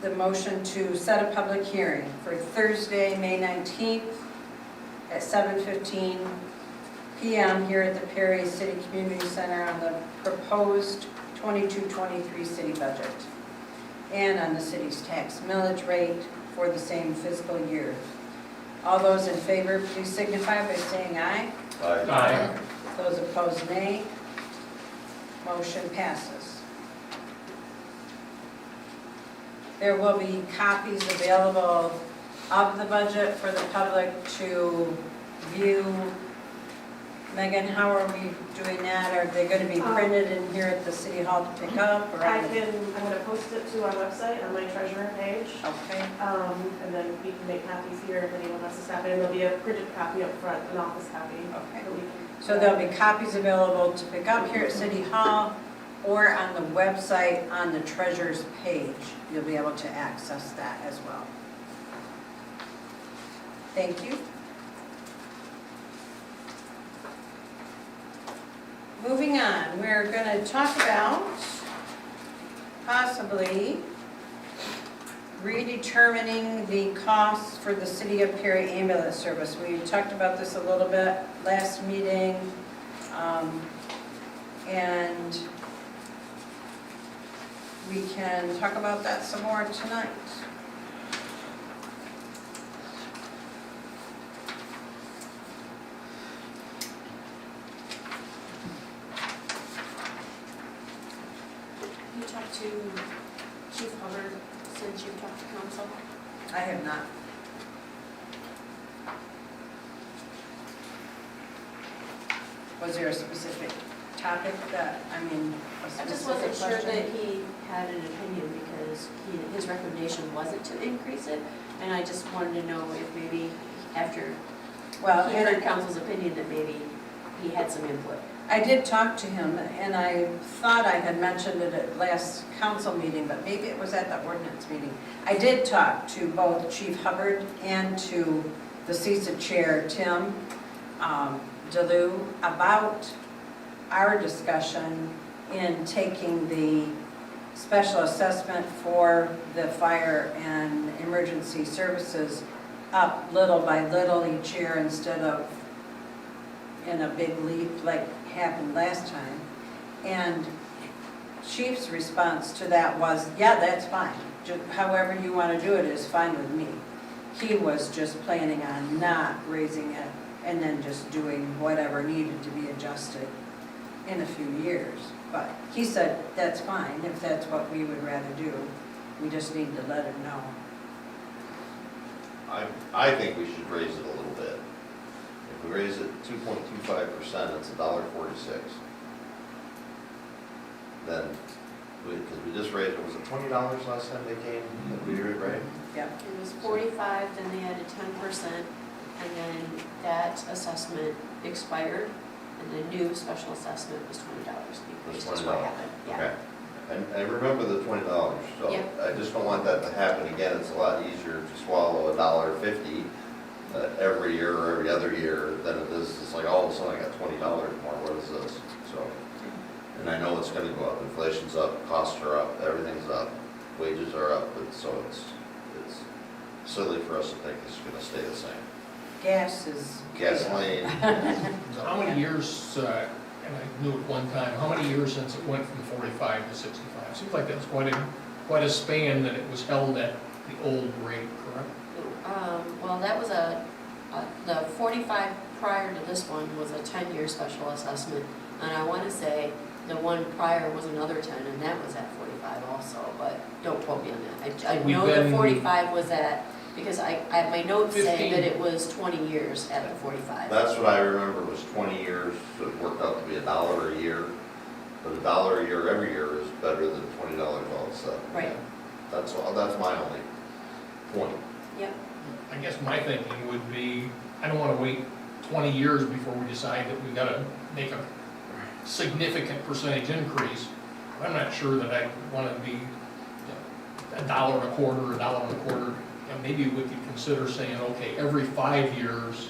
The motion to set a public hearing for Thursday, May 19th at 7:15 PM here at the Perry City Community Center on the proposed 22-23 city budget and on the city's tax millage rate for the same fiscal year. All those in favor, please signify by saying aye. Aye. Those opposed, nay. Motion passes. There will be copies available of the budget for the public to view. Megan, how are we doing that? Are they going to be printed in here at the city hall to pick up? Or I'm going to post it to our website on my treasurer page. Okay. And then we can make copies here if anyone wants to stop in. There'll be a printed copy up front, an office copy. Okay. that we can- So there'll be copies available to pick up here at City Hall or on the website on the treasurer's page. You'll be able to access that as well. Thank you. Moving on, we're going to talk about possibly redetermining the costs for the City of Perry ambulance service. We talked about this a little bit last meeting, and we can talk about that some more tonight. You talked to Chief Hubbard since you talked to council? I have not. Was there a specific topic that, a I just specific wasn't sure question? that he had an opinion because his recommendation wasn't to increase it. And I just wanted to know if maybe after Well, he heard council's opinion that maybe he had some input. I did talk to him, and I thought I had mentioned it at last council meeting, but maybe it was at the ordinance meeting. I did talk to both Chief Hubbard and to the CISA chair, Tim DeLu, about our discussion in taking the special assessment for the fire and emergency services up little by little each year instead of in a big leap like happened last time. And Chief's response to that was, yeah, that's fine. However you want to do it is fine with me. He was just planning on not raising it and then just doing whatever needed to be adjusted in a few years. But he said, that's fine, if that's what we would rather do. We just need to let him know. I think we should raise it a little bit. If we raise it 2.25%, it's $1.46. Then, because we just raised, was it $20 last time they came, that we did, right? Yeah. It was 45, then they added 10%, and then that assessment expired, and the new special assessment was $20, which is what $20. happened, yeah. Okay. And I remember the $20, so Yep. I just don't want that to happen again. It's a lot easier to swallow $1.50 every year or every other year than it is, it's like all of a sudden I got $20 more, what is this? So, and I know it's gonna go up, inflation's up, costs are up, everything's up, wages are up, but so it's silly for us to think it's gonna stay the same. Gas is. Gasoline, So how many years, and I knew at one time, how many years since it went from 45 to 65? Seems like that's quite a span that it was held at the old rate, correct? Well, that was the 45 prior to this one was a 10-year special assessment, and I want to say the one prior was another 10, and that was at 45 also, but don't quote me on that. I We've know the been- 45 was at, because my notes say 15. that it was 20 years at the 45. that's what I remember was 20 years, so it worked out to be $1 a year. But $1 a year every year is better than $20 all of a sudden. Right. That's my only point. Yep. I guess my thinking would be, I don't want to wait 20 years before we decide that we got to make a significant percentage increase. I'm not sure that I want to be $1.25, $1.25. Maybe we could consider saying, okay, every 5 years,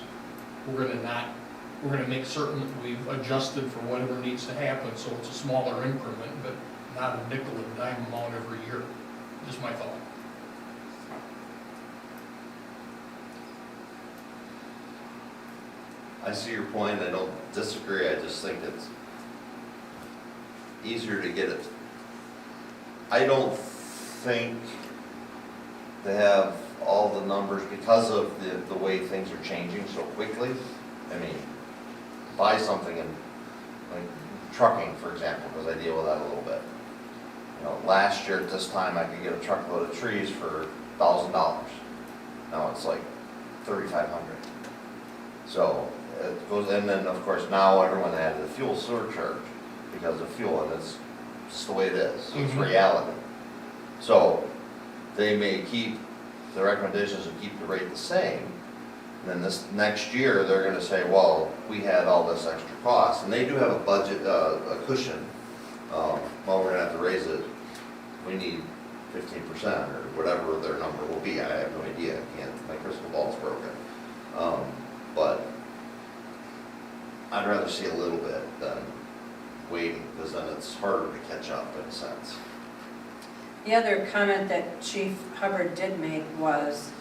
we're going to make certain that we've adjusted for whatever needs to happen, so it's a smaller increment, but not a nickel and dime amount every year. Just my thought. I see your point, I don't disagree, I just think it's easier to get it. I don't think they have all the numbers because of the way things are changing so quickly. I mean, buy something in, like trucking, for example, because I deal with that a little bit. You know, last year at this time, I could get a truckload of trees for $1,000. Now it's like $3,500. So it goes, and then of course now everyone added a fuel surcharge because of fuel, and it's just the way it is, it's reality. So they may keep, the recommendations to keep the rate the same, and then this next year, they're gonna say, well, we had all this extra cost, and they do have a budget, a cushion. Well, we're gonna have to raise it, we need 15% or whatever their number will be, I have no idea, I can't, my crystal ball's broken. But I'd rather see a little bit than waiting, because then it's harder to catch up in a sense. The other comment that Chief Hubbard did make was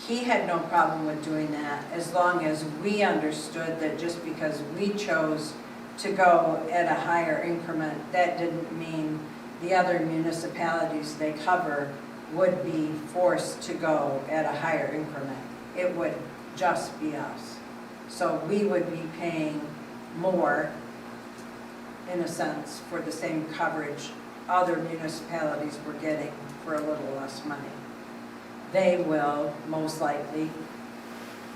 he had no problem with doing that as long as we understood that just because we chose to go at a higher increment, that didn't mean the other municipalities they cover would be forced to go at a higher increment. It would just be us. So we would be paying more, in a sense, for the same coverage other municipalities were getting for a little less money. They will most likely,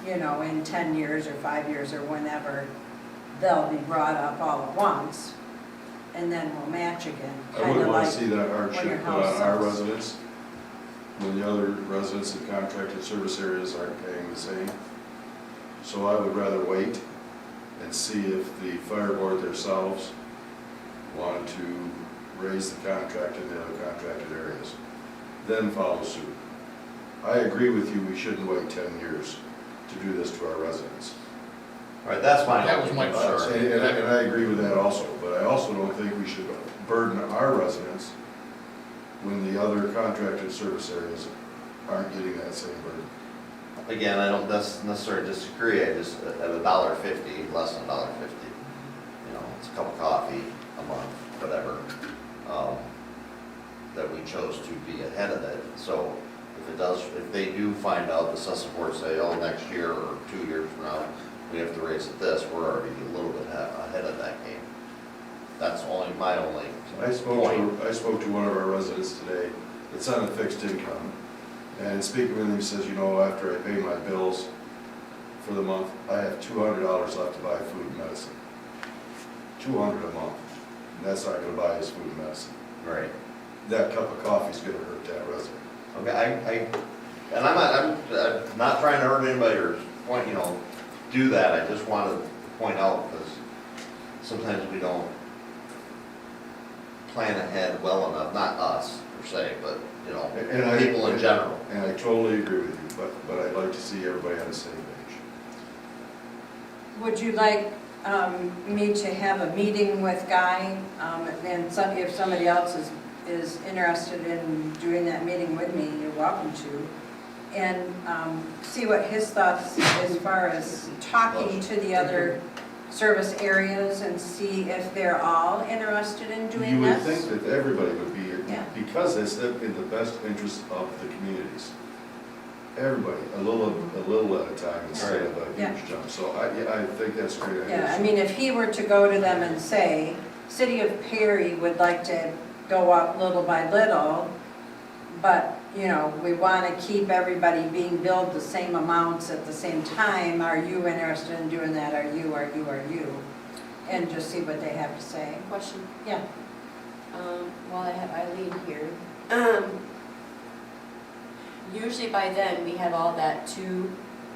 you know, in 10 years or 5 years or whenever, they'll be brought up all at once, and then we'll match again. I wouldn't want like to see that when your hardship put house on our sells. residents when the other residents in contracted service areas aren't paying the same. So I would rather wait and see if the fire board themselves wanted to raise the contract in the other contracted areas, then follow suit. I agree with you, we shouldn't wait 10 years to do this to our residents. All right, that's my. That was my concern. And I agree with that also, but I also don't think we should burden our residents when the other contracted service areas aren't getting that same burden. again, I don't necessarily disagree, I just, at $1.50, less than $1.50, you know, it's a cup of coffee a month, whatever, that we chose to be ahead of it. So if they do find out, the assessment board say, oh, next year or 2 years from now, we have to raise it this, we're already a little bit ahead of that game. That's my only I spoke point. to one of our residents today that's on a fixed income, and speaking with him, he says, you know, after I pay my bills for the month, I have $200 left to buy food and medicine. $200 a month, and that's not gonna buy his food and medicine. Right. That cup of coffee's gonna hurt that resident. Okay, and I'm not trying to hurt anybody or point, you know, do that, I just wanted to point out, because sometimes we don't plan ahead well enough, not us per se, but, you know, people in general. And I totally agree with you, but I'd like to see everybody on the same page. Would you like me to have a meeting with Guy? And if somebody else is interested in doing that meeting with me, you're welcome to. And see what his thoughts as far as talking to the other service areas and see if they're all interested in doing You would this. think that everybody would be, Yeah. because it's in the best interest of the communities. Everybody, a little at a time instead of a Yeah. huge jump. So I think that's a great idea. Yeah, I mean, if he were to go to them and say, City of Perry would like to go up little by little, but, you know, we want to keep everybody being billed the same amounts at the same time, are you interested in doing that, are you? And just see what they have to say. Question? Yeah. While I have Eileen here, usually by then, we have all that to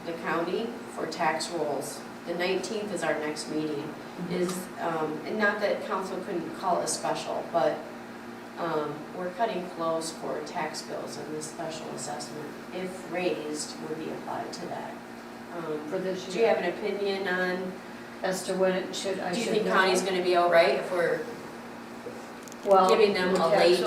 the county for tax rolls. The 19th is our next meeting, and not that council couldn't call it a special, but we're cutting close for tax bills, and this special assessment, if raised, would be applied to that. For this Do you have an opinion on, As to when it should, do you think county's gonna be all right if we're Well, giving them the a late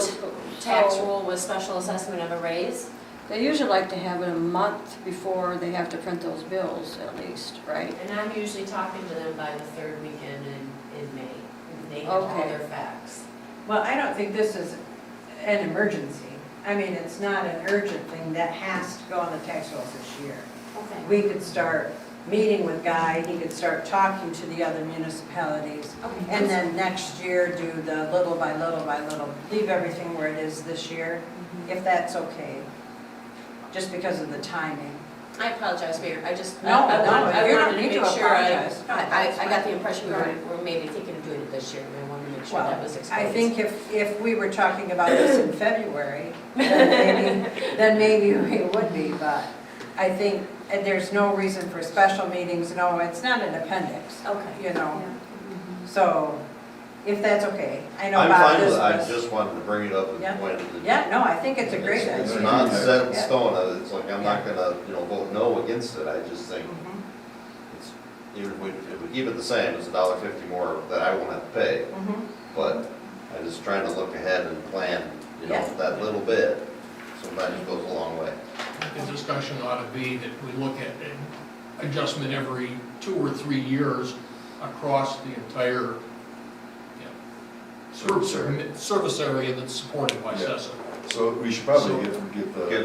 tax so roll with special assessment of a raise? They usually like to have it a month before they have to print those bills at least, right? And I'm usually talking to them by the third weekend in May, and they have all Okay. their facts. Well, I don't think this is an emergency. I mean, it's not an urgent thing that has to go on the tax rolls this year. Okay. We could start meeting with Guy, he could start talking to the other municipalities, Okay. and then next year do the little by little by little, leave everything where it is this year, if that's okay, just because of the timing. I apologize, Mayor, I just, No, I no, wanted you don't to need make to sure apologize. No, I that's got fine. the impression we were maybe thinking of doing it this year, and I wanted to make sure Well, that was explained. I think if we were talking about this in February, then maybe we would be, but I think there's no reason for special meetings, no, it's not an appendix, Okay. you know, so if that's okay. I know I'm Bob fine with it, I this was. just wanted to bring it up Yeah. and point it. Yeah, no, I think it's a great It's idea. not set in Yeah. stone, it's like, I'm not gonna, vote no against it, I just think Mhm, it's, even if we keep it the same, it's $1.50 more that I won't have to pay, mhm. but I just trying to look ahead and plan, Yeah. that little bit, sometimes goes a long way. The discussion ought to be that we look at an adjustment every 2 or 3 years across the entire service area that's supported by Yeah. CESA. So we should probably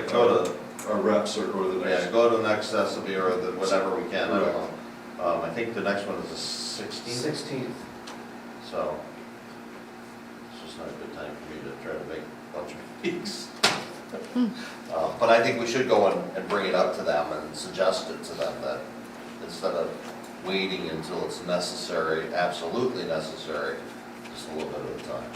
Go to, our reps or go to the next. yeah, go to the next SSB or whatever we can, I don't Right. know. I think the next one is the 16th. 16th. So, it's just not a good time for me to try to make a bunch of weeks. But I think we should go and bring it up to them and suggest it to them that instead of waiting until it's necessary, absolutely necessary, just a little bit at a time.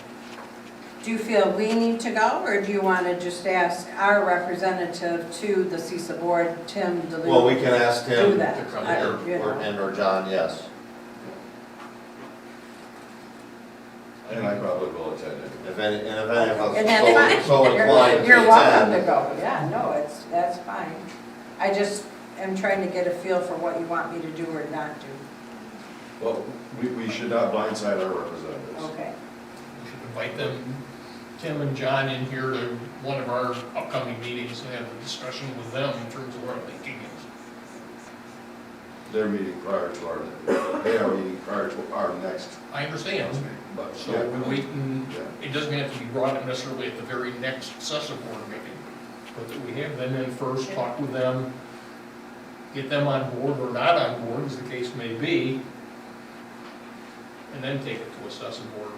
Do you feel we need to go, or do you want to just ask our representative to the CISA board, Tim DeLuca? Well, we can ask him, Do that. You know. or John, yes. And I probably will attend it. If any of us And that's fine. so inclined to You're welcome to attend. go, yeah, no, that's fine. I just am trying to get a feel for what you want me to do or not do. Well, we should not blindside our representatives. Okay. We should invite them, Tim and John, in here to one of our upcoming meetings and have a discussion with them in terms of what our thinking is. their meeting prior to our, they are meeting prior to our next I understand, but so yeah. we're waiting, Yeah. it doesn't have to be brought up necessarily at the very next excessive board meeting, but that we have them in first, talk with them, get them on board or not on board, as the case may be, and then take it to assessing board.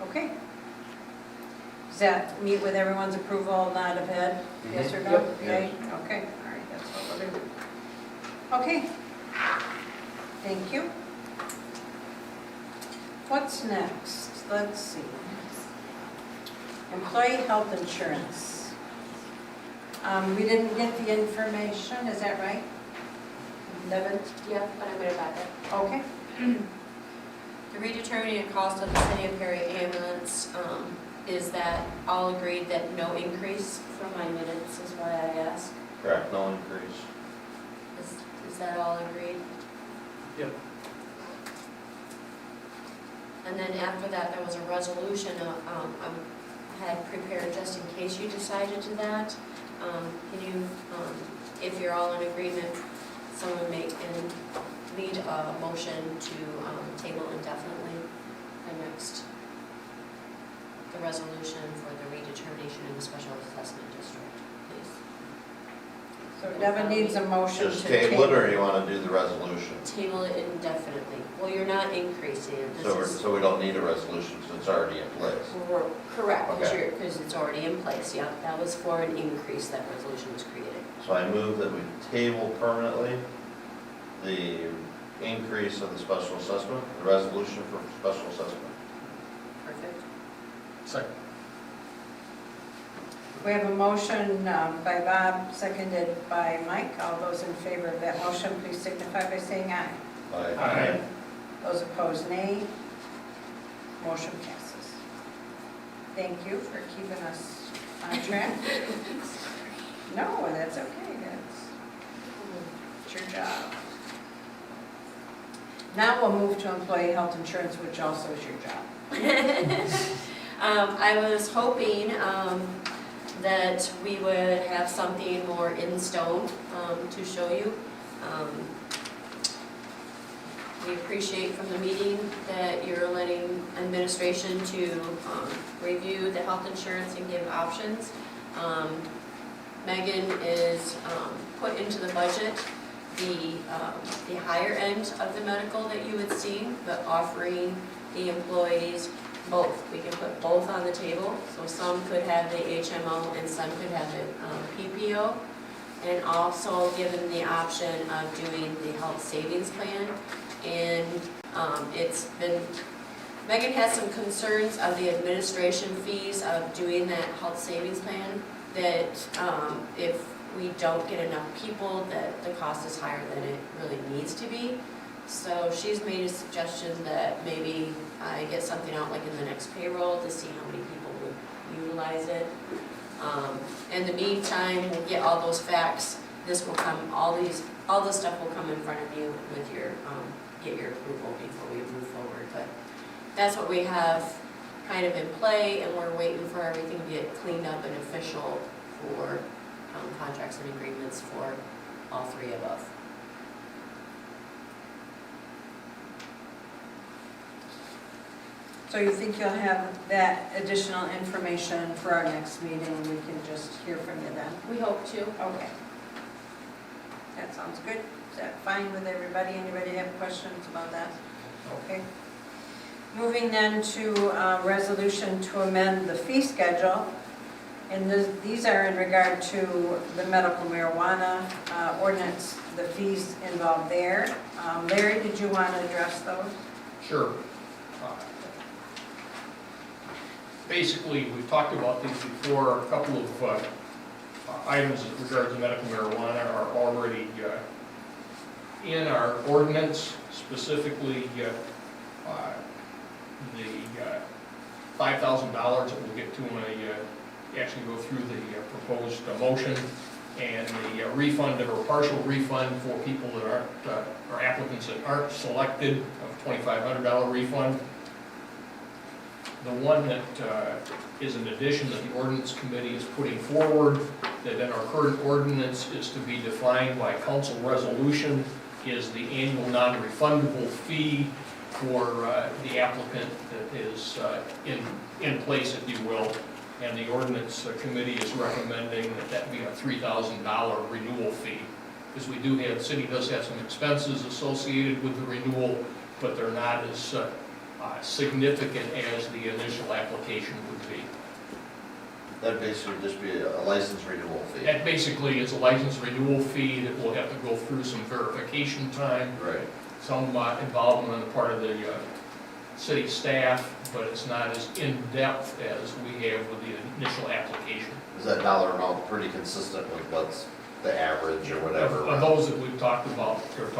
Okay. Does that meet with everyone's approval, nod of head? Yes or no? Yep. Okay, okay, all right, that's what we'll do. Okay. Thank you. What's next? Let's see. Employee health insurance. We didn't get the information, is that right? Devin? Yeah, but I'm gonna back it. Okay. The redetermining the cost of the City of Perry ambulance, is that all agreed that no increase from my minutes is why I asked? Correct, no increase. Is that all agreed? Yep. And then after that, there was a resolution, I had prepared just in case you decided to that. Can you, if you're all in agreement, someone lead a motion to table indefinitely the resolution for the redetermination in the special assessment district, please. So Devin needs a motion to Just table it, or you want to do the resolution? Table it indefinitely. Well, you're not increasing it. This is- So we don't need a resolution, because it's already in place. We're correct, Okay. because it's already in place, yeah. That was for an increase, that resolution was created. So I move that we table permanently the increase of the special assessment, the resolution for special assessment. Perfect. Second. We have a motion by Bob, seconded by Mike. All those in favor of that motion, please signify by saying aye. Aye. Those opposed, nay. Motion passes. Thank you for keeping us on track. No, that's okay, it's your job. Now we'll move to employee health insurance, which also is your job. I was hoping that we would have something more in stone to show you. We appreciate from the meeting that you're letting administration to review the health insurance and give options. Megan is put into the budget the higher end of the medical that you would see, but offering the employees both. We can put both on the table, so some could have the HMO and some could have the PPO. And also given the option of doing the health savings plan. And Megan has some concerns of the administration fees of doing that health savings plan, that if we don't get enough people, that the cost is higher than it really needs to be. So she's made a suggestion that maybe I get something out like in the next payroll to see how many people would utilize it. In the meantime, we'll get all those facts. This will come, all this stuff will come in front of you with your, get your approval before we move forward. But that's what we have kind of in play, and we're waiting for everything to get cleaned up and official for contracts and agreements for all three above. So you think you'll have that additional information for our next meeting, we can just hear from you then? We hope to. Okay. That sounds good. Is that fine with everybody? Anybody have questions about that? Okay. Moving then to resolution to amend the fee schedule. And these are in regard to the medical marijuana ordinance, the fees involved there. Larry, did you want to address those? Sure. Basically, we've talked about these before. A couple of items with regard to medical marijuana are already in our ordinance, specifically the $5,000 that we'll get to when I actually go through the proposed motion, and the refund or partial refund for people that aren't, or applicants that aren't selected, of $2,500 refund. The one that is an addition that the ordinance committee is putting forward, that in our current ordinance is to be defined by council resolution, is the annual non-refundable fee for the applicant that is in place, if you will. And the ordinance committee is recommending that that be a $3,000 renewal fee. Because we do have, the city does have some expenses associated with the renewal, but they're not as significant as the initial application would be. That'd basically just be a license renewal fee. That basically is a license renewal fee that will have to go through some verification time, Right. some involvement on the part of the city staff, but it's not as in-depth as we have with the initial application. Is that dollar amount pretty consistent with what's the average or whatever? Of those that we've talked about, or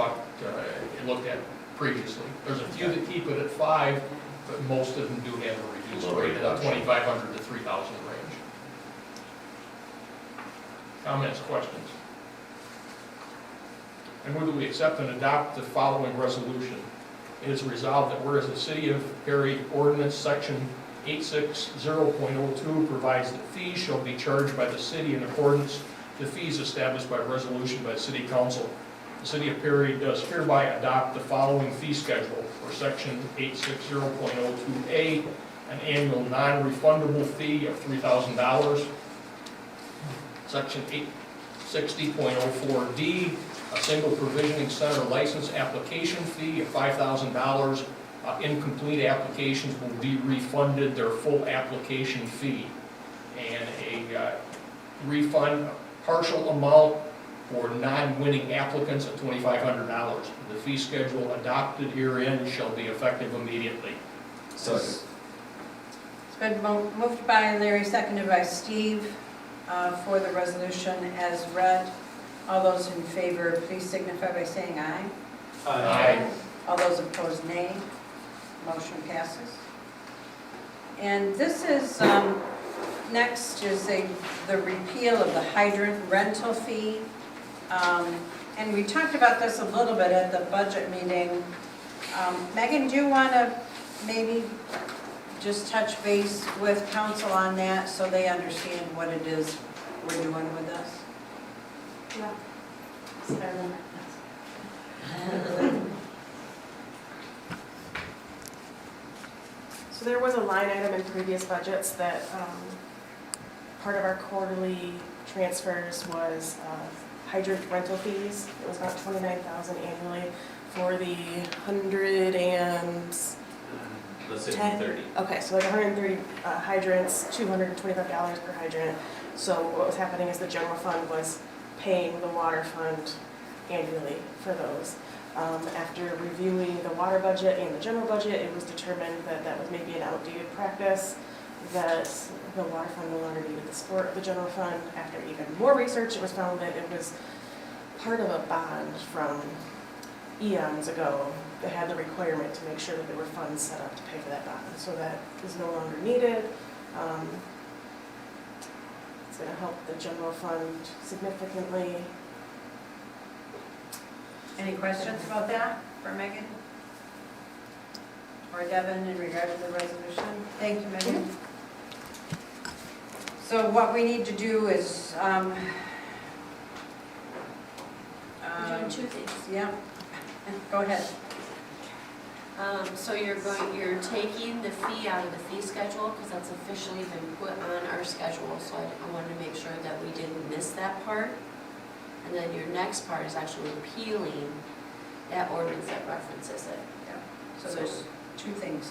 looked at previously. There's a few that keep it at 5, but most of them do have a reduced Lower rate, at the reduction. 2,500 to 3,000 range. Comments, questions? I move that we accept and adopt the following resolution. It is resolved that whereas the City of Perry Ordinance Section 860.02 provides that fees shall be charged by the city in accordance with the fees established by resolution by the City Council. The City of Perry does hereby adopt the following fee schedule for Section 860.02A, an annual non-refundable fee of $3,000. Section 860.04D, a single provisioning center license application fee of $5,000. Incomplete applications will be refunded their full application fee. And a refund, partial amount for non-winning applicants at $2,500. The fee schedule adopted herein shall be effective immediately. Second. It's been moved by Larry, seconded by Steve, for the resolution as read. All those in favor, please signify by saying aye. Aye. All those opposed, nay. Motion passes. And this is, next is the repeal of the hydrant rental fee. And we talked about this a little bit at the budget meeting. Megan, do you want to maybe just touch base with council on that so they understand what it is we're doing with this? Yeah. Sorry. So there was a line item in previous budgets that part of our quarterly transfers was hydrant rental fees. It was about $29,000 annually for the 100 and... Let's say 10? 30. Okay, so like 130 hydrants, $225 per hydrant. So what was happening is the general fund was paying the water fund annually for those. After reviewing the water budget and the general budget, it was determined that that was maybe an outdated practice, that the water fund no longer needed the support of the general fund. After even more research, it was found that it was part of a bond from eons ago that had the requirement to make sure that there were funds set up to pay for that bond. So that is no longer needed. It's going to help the general fund significantly. Any questions about that for Megan? Or Devin in regard to the resolution? Thank you, Megan. So what we need to do is, We're doing two things. yeah, go ahead. So you're taking the fee out of the fee schedule, because that's officially been put on our schedule, so I wanted to make sure that we didn't miss that part. And then your next part is actually repealing that ordinance that references it. So there's two things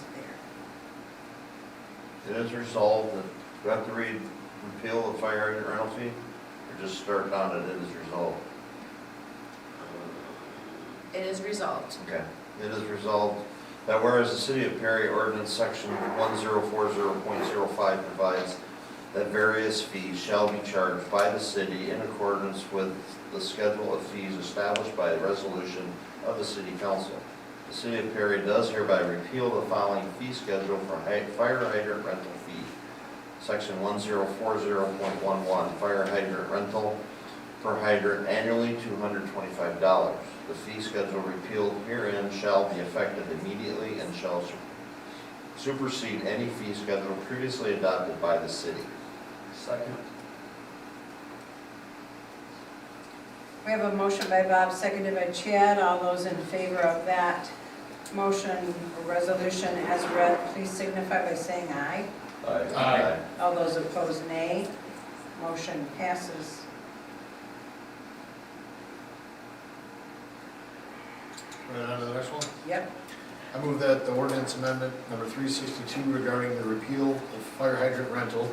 there. It is resolved that, do I have to read repeal the fire hydrant rental fee? Or just start on it, it is resolved? It is resolved. Okay. It is resolved that whereas the City of Perry Ordinance Section 1040.05 provides that various fees shall be charged by the city in accordance with the schedule of fees established by a resolution of the City Council. The City of Perry does hereby repeal the following fee schedule for fire hydrant rental fee. Section 1040.11, fire hydrant rental per hydrant annually, $225. The fee schedule repealed herein shall be effective immediately and shall supersede any fee schedule previously adopted by the city. Second. We have a motion by Bob, seconded by Chad. All those in favor of that motion or resolution as read, please signify by saying aye. Aye. All those opposed, nay. Motion passes. Right on to the next one. Yep. I move that the ordinance amendment number 362 regarding the repeal of fire hydrant rental,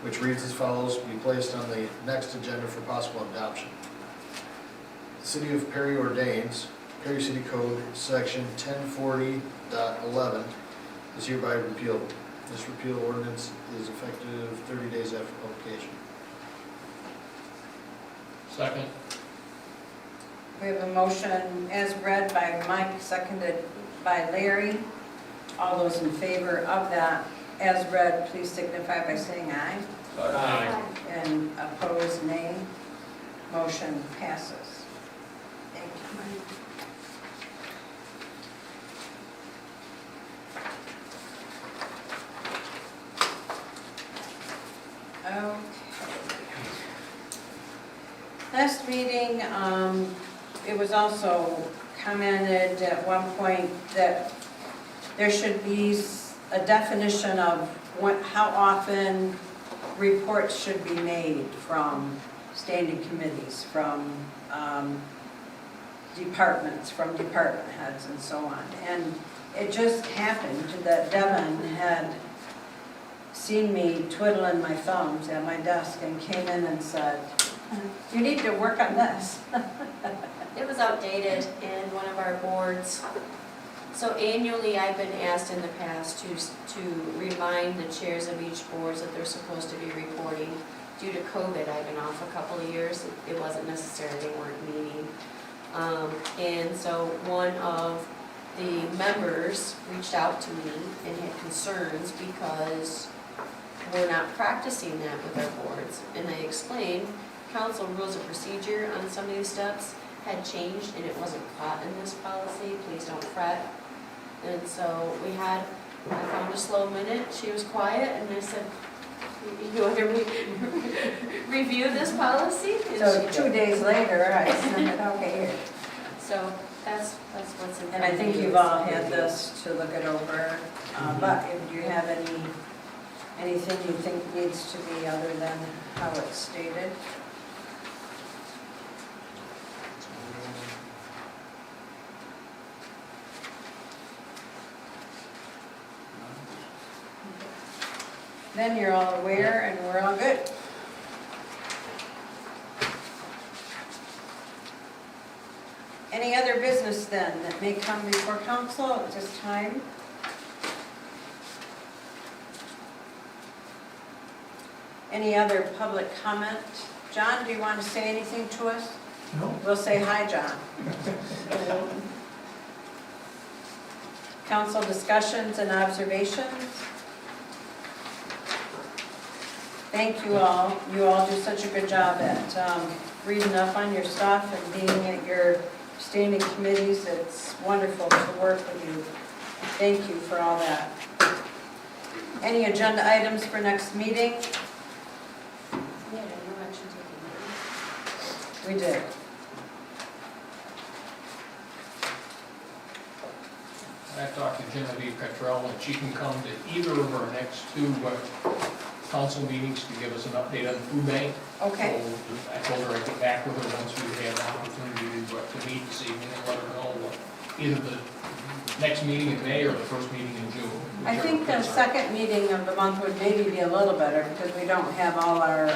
which reads as follows, be placed on the next agenda for possible adoption. The City of Perry ordains, Perry City Code, Section 1040.11 is hereby repealed. This repeal ordinance is effective 30 days after publication. Second. We have a motion as read by Mike, seconded by Larry. All those in favor of that as read, please signify by saying aye. Aye. And opposed, nay. Motion passes. Thank you, Mike. Okay. Last meeting, it was also commented at one point that there should be a definition of how often reports should be made from standing committees, from departments, from department heads and so on. And it just happened that Devin had seen me twiddling my thumbs at my desk and came in and said, you need to work on this. It was outdated in one of our boards. So annually, I've been asked in the past to remind the chairs of each board that they're supposed to be reporting. Due to COVID, I've been off a couple of years. It wasn't necessary, they weren't meeting. And so one of the members reached out to me and had concerns because we're not practicing that with our boards. And I explained, council rules of procedure on some of these steps had changed and it wasn't caught in this policy, please don't fret. And so I found a slow minute, she was quiet, and I said, you want to review this policy? And So she 2 did. days later, I sent it, okay, here. So that's what's in. And I think you've all had this to look it over, but if you have anything you think needs to be other than how it's stated? Then you're all aware and we're all good. Any other business then that may come before council at this time? Any other public comment? John, do you want to say anything to us? No. We'll say hi, John. Council discussions and observations? Thank you all. You all do such a good job at reading up on your stuff and being at your standing committees. It's wonderful to work with you. Thank you for all that. Any agenda items for next meeting? Yeah, no action taken. We did. I talked to Genevieve Cottrell, and she can come to either of our next two council meetings to give us an update on the food bank. Okay. So I told her I'd get back with her once we had an opportunity to meet this evening and let her know either the next meeting in May or the first meeting in June. I think the second meeting of the month would maybe be a little better because we don't have all our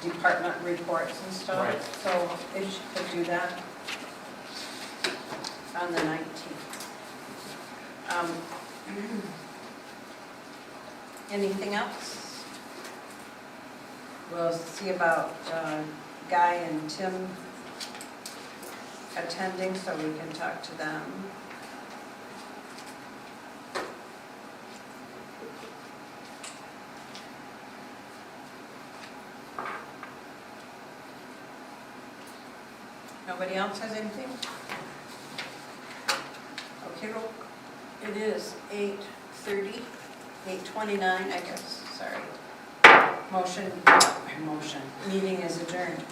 department reports and stuff. Right. So if she could do that on the 19th. Anything else? We'll see about Guy and Tim attending so we can talk to them. Nobody else has anything? Okay, well, it is 8:30, 8:29, I guess, sorry. Motion, meeting is adjourned.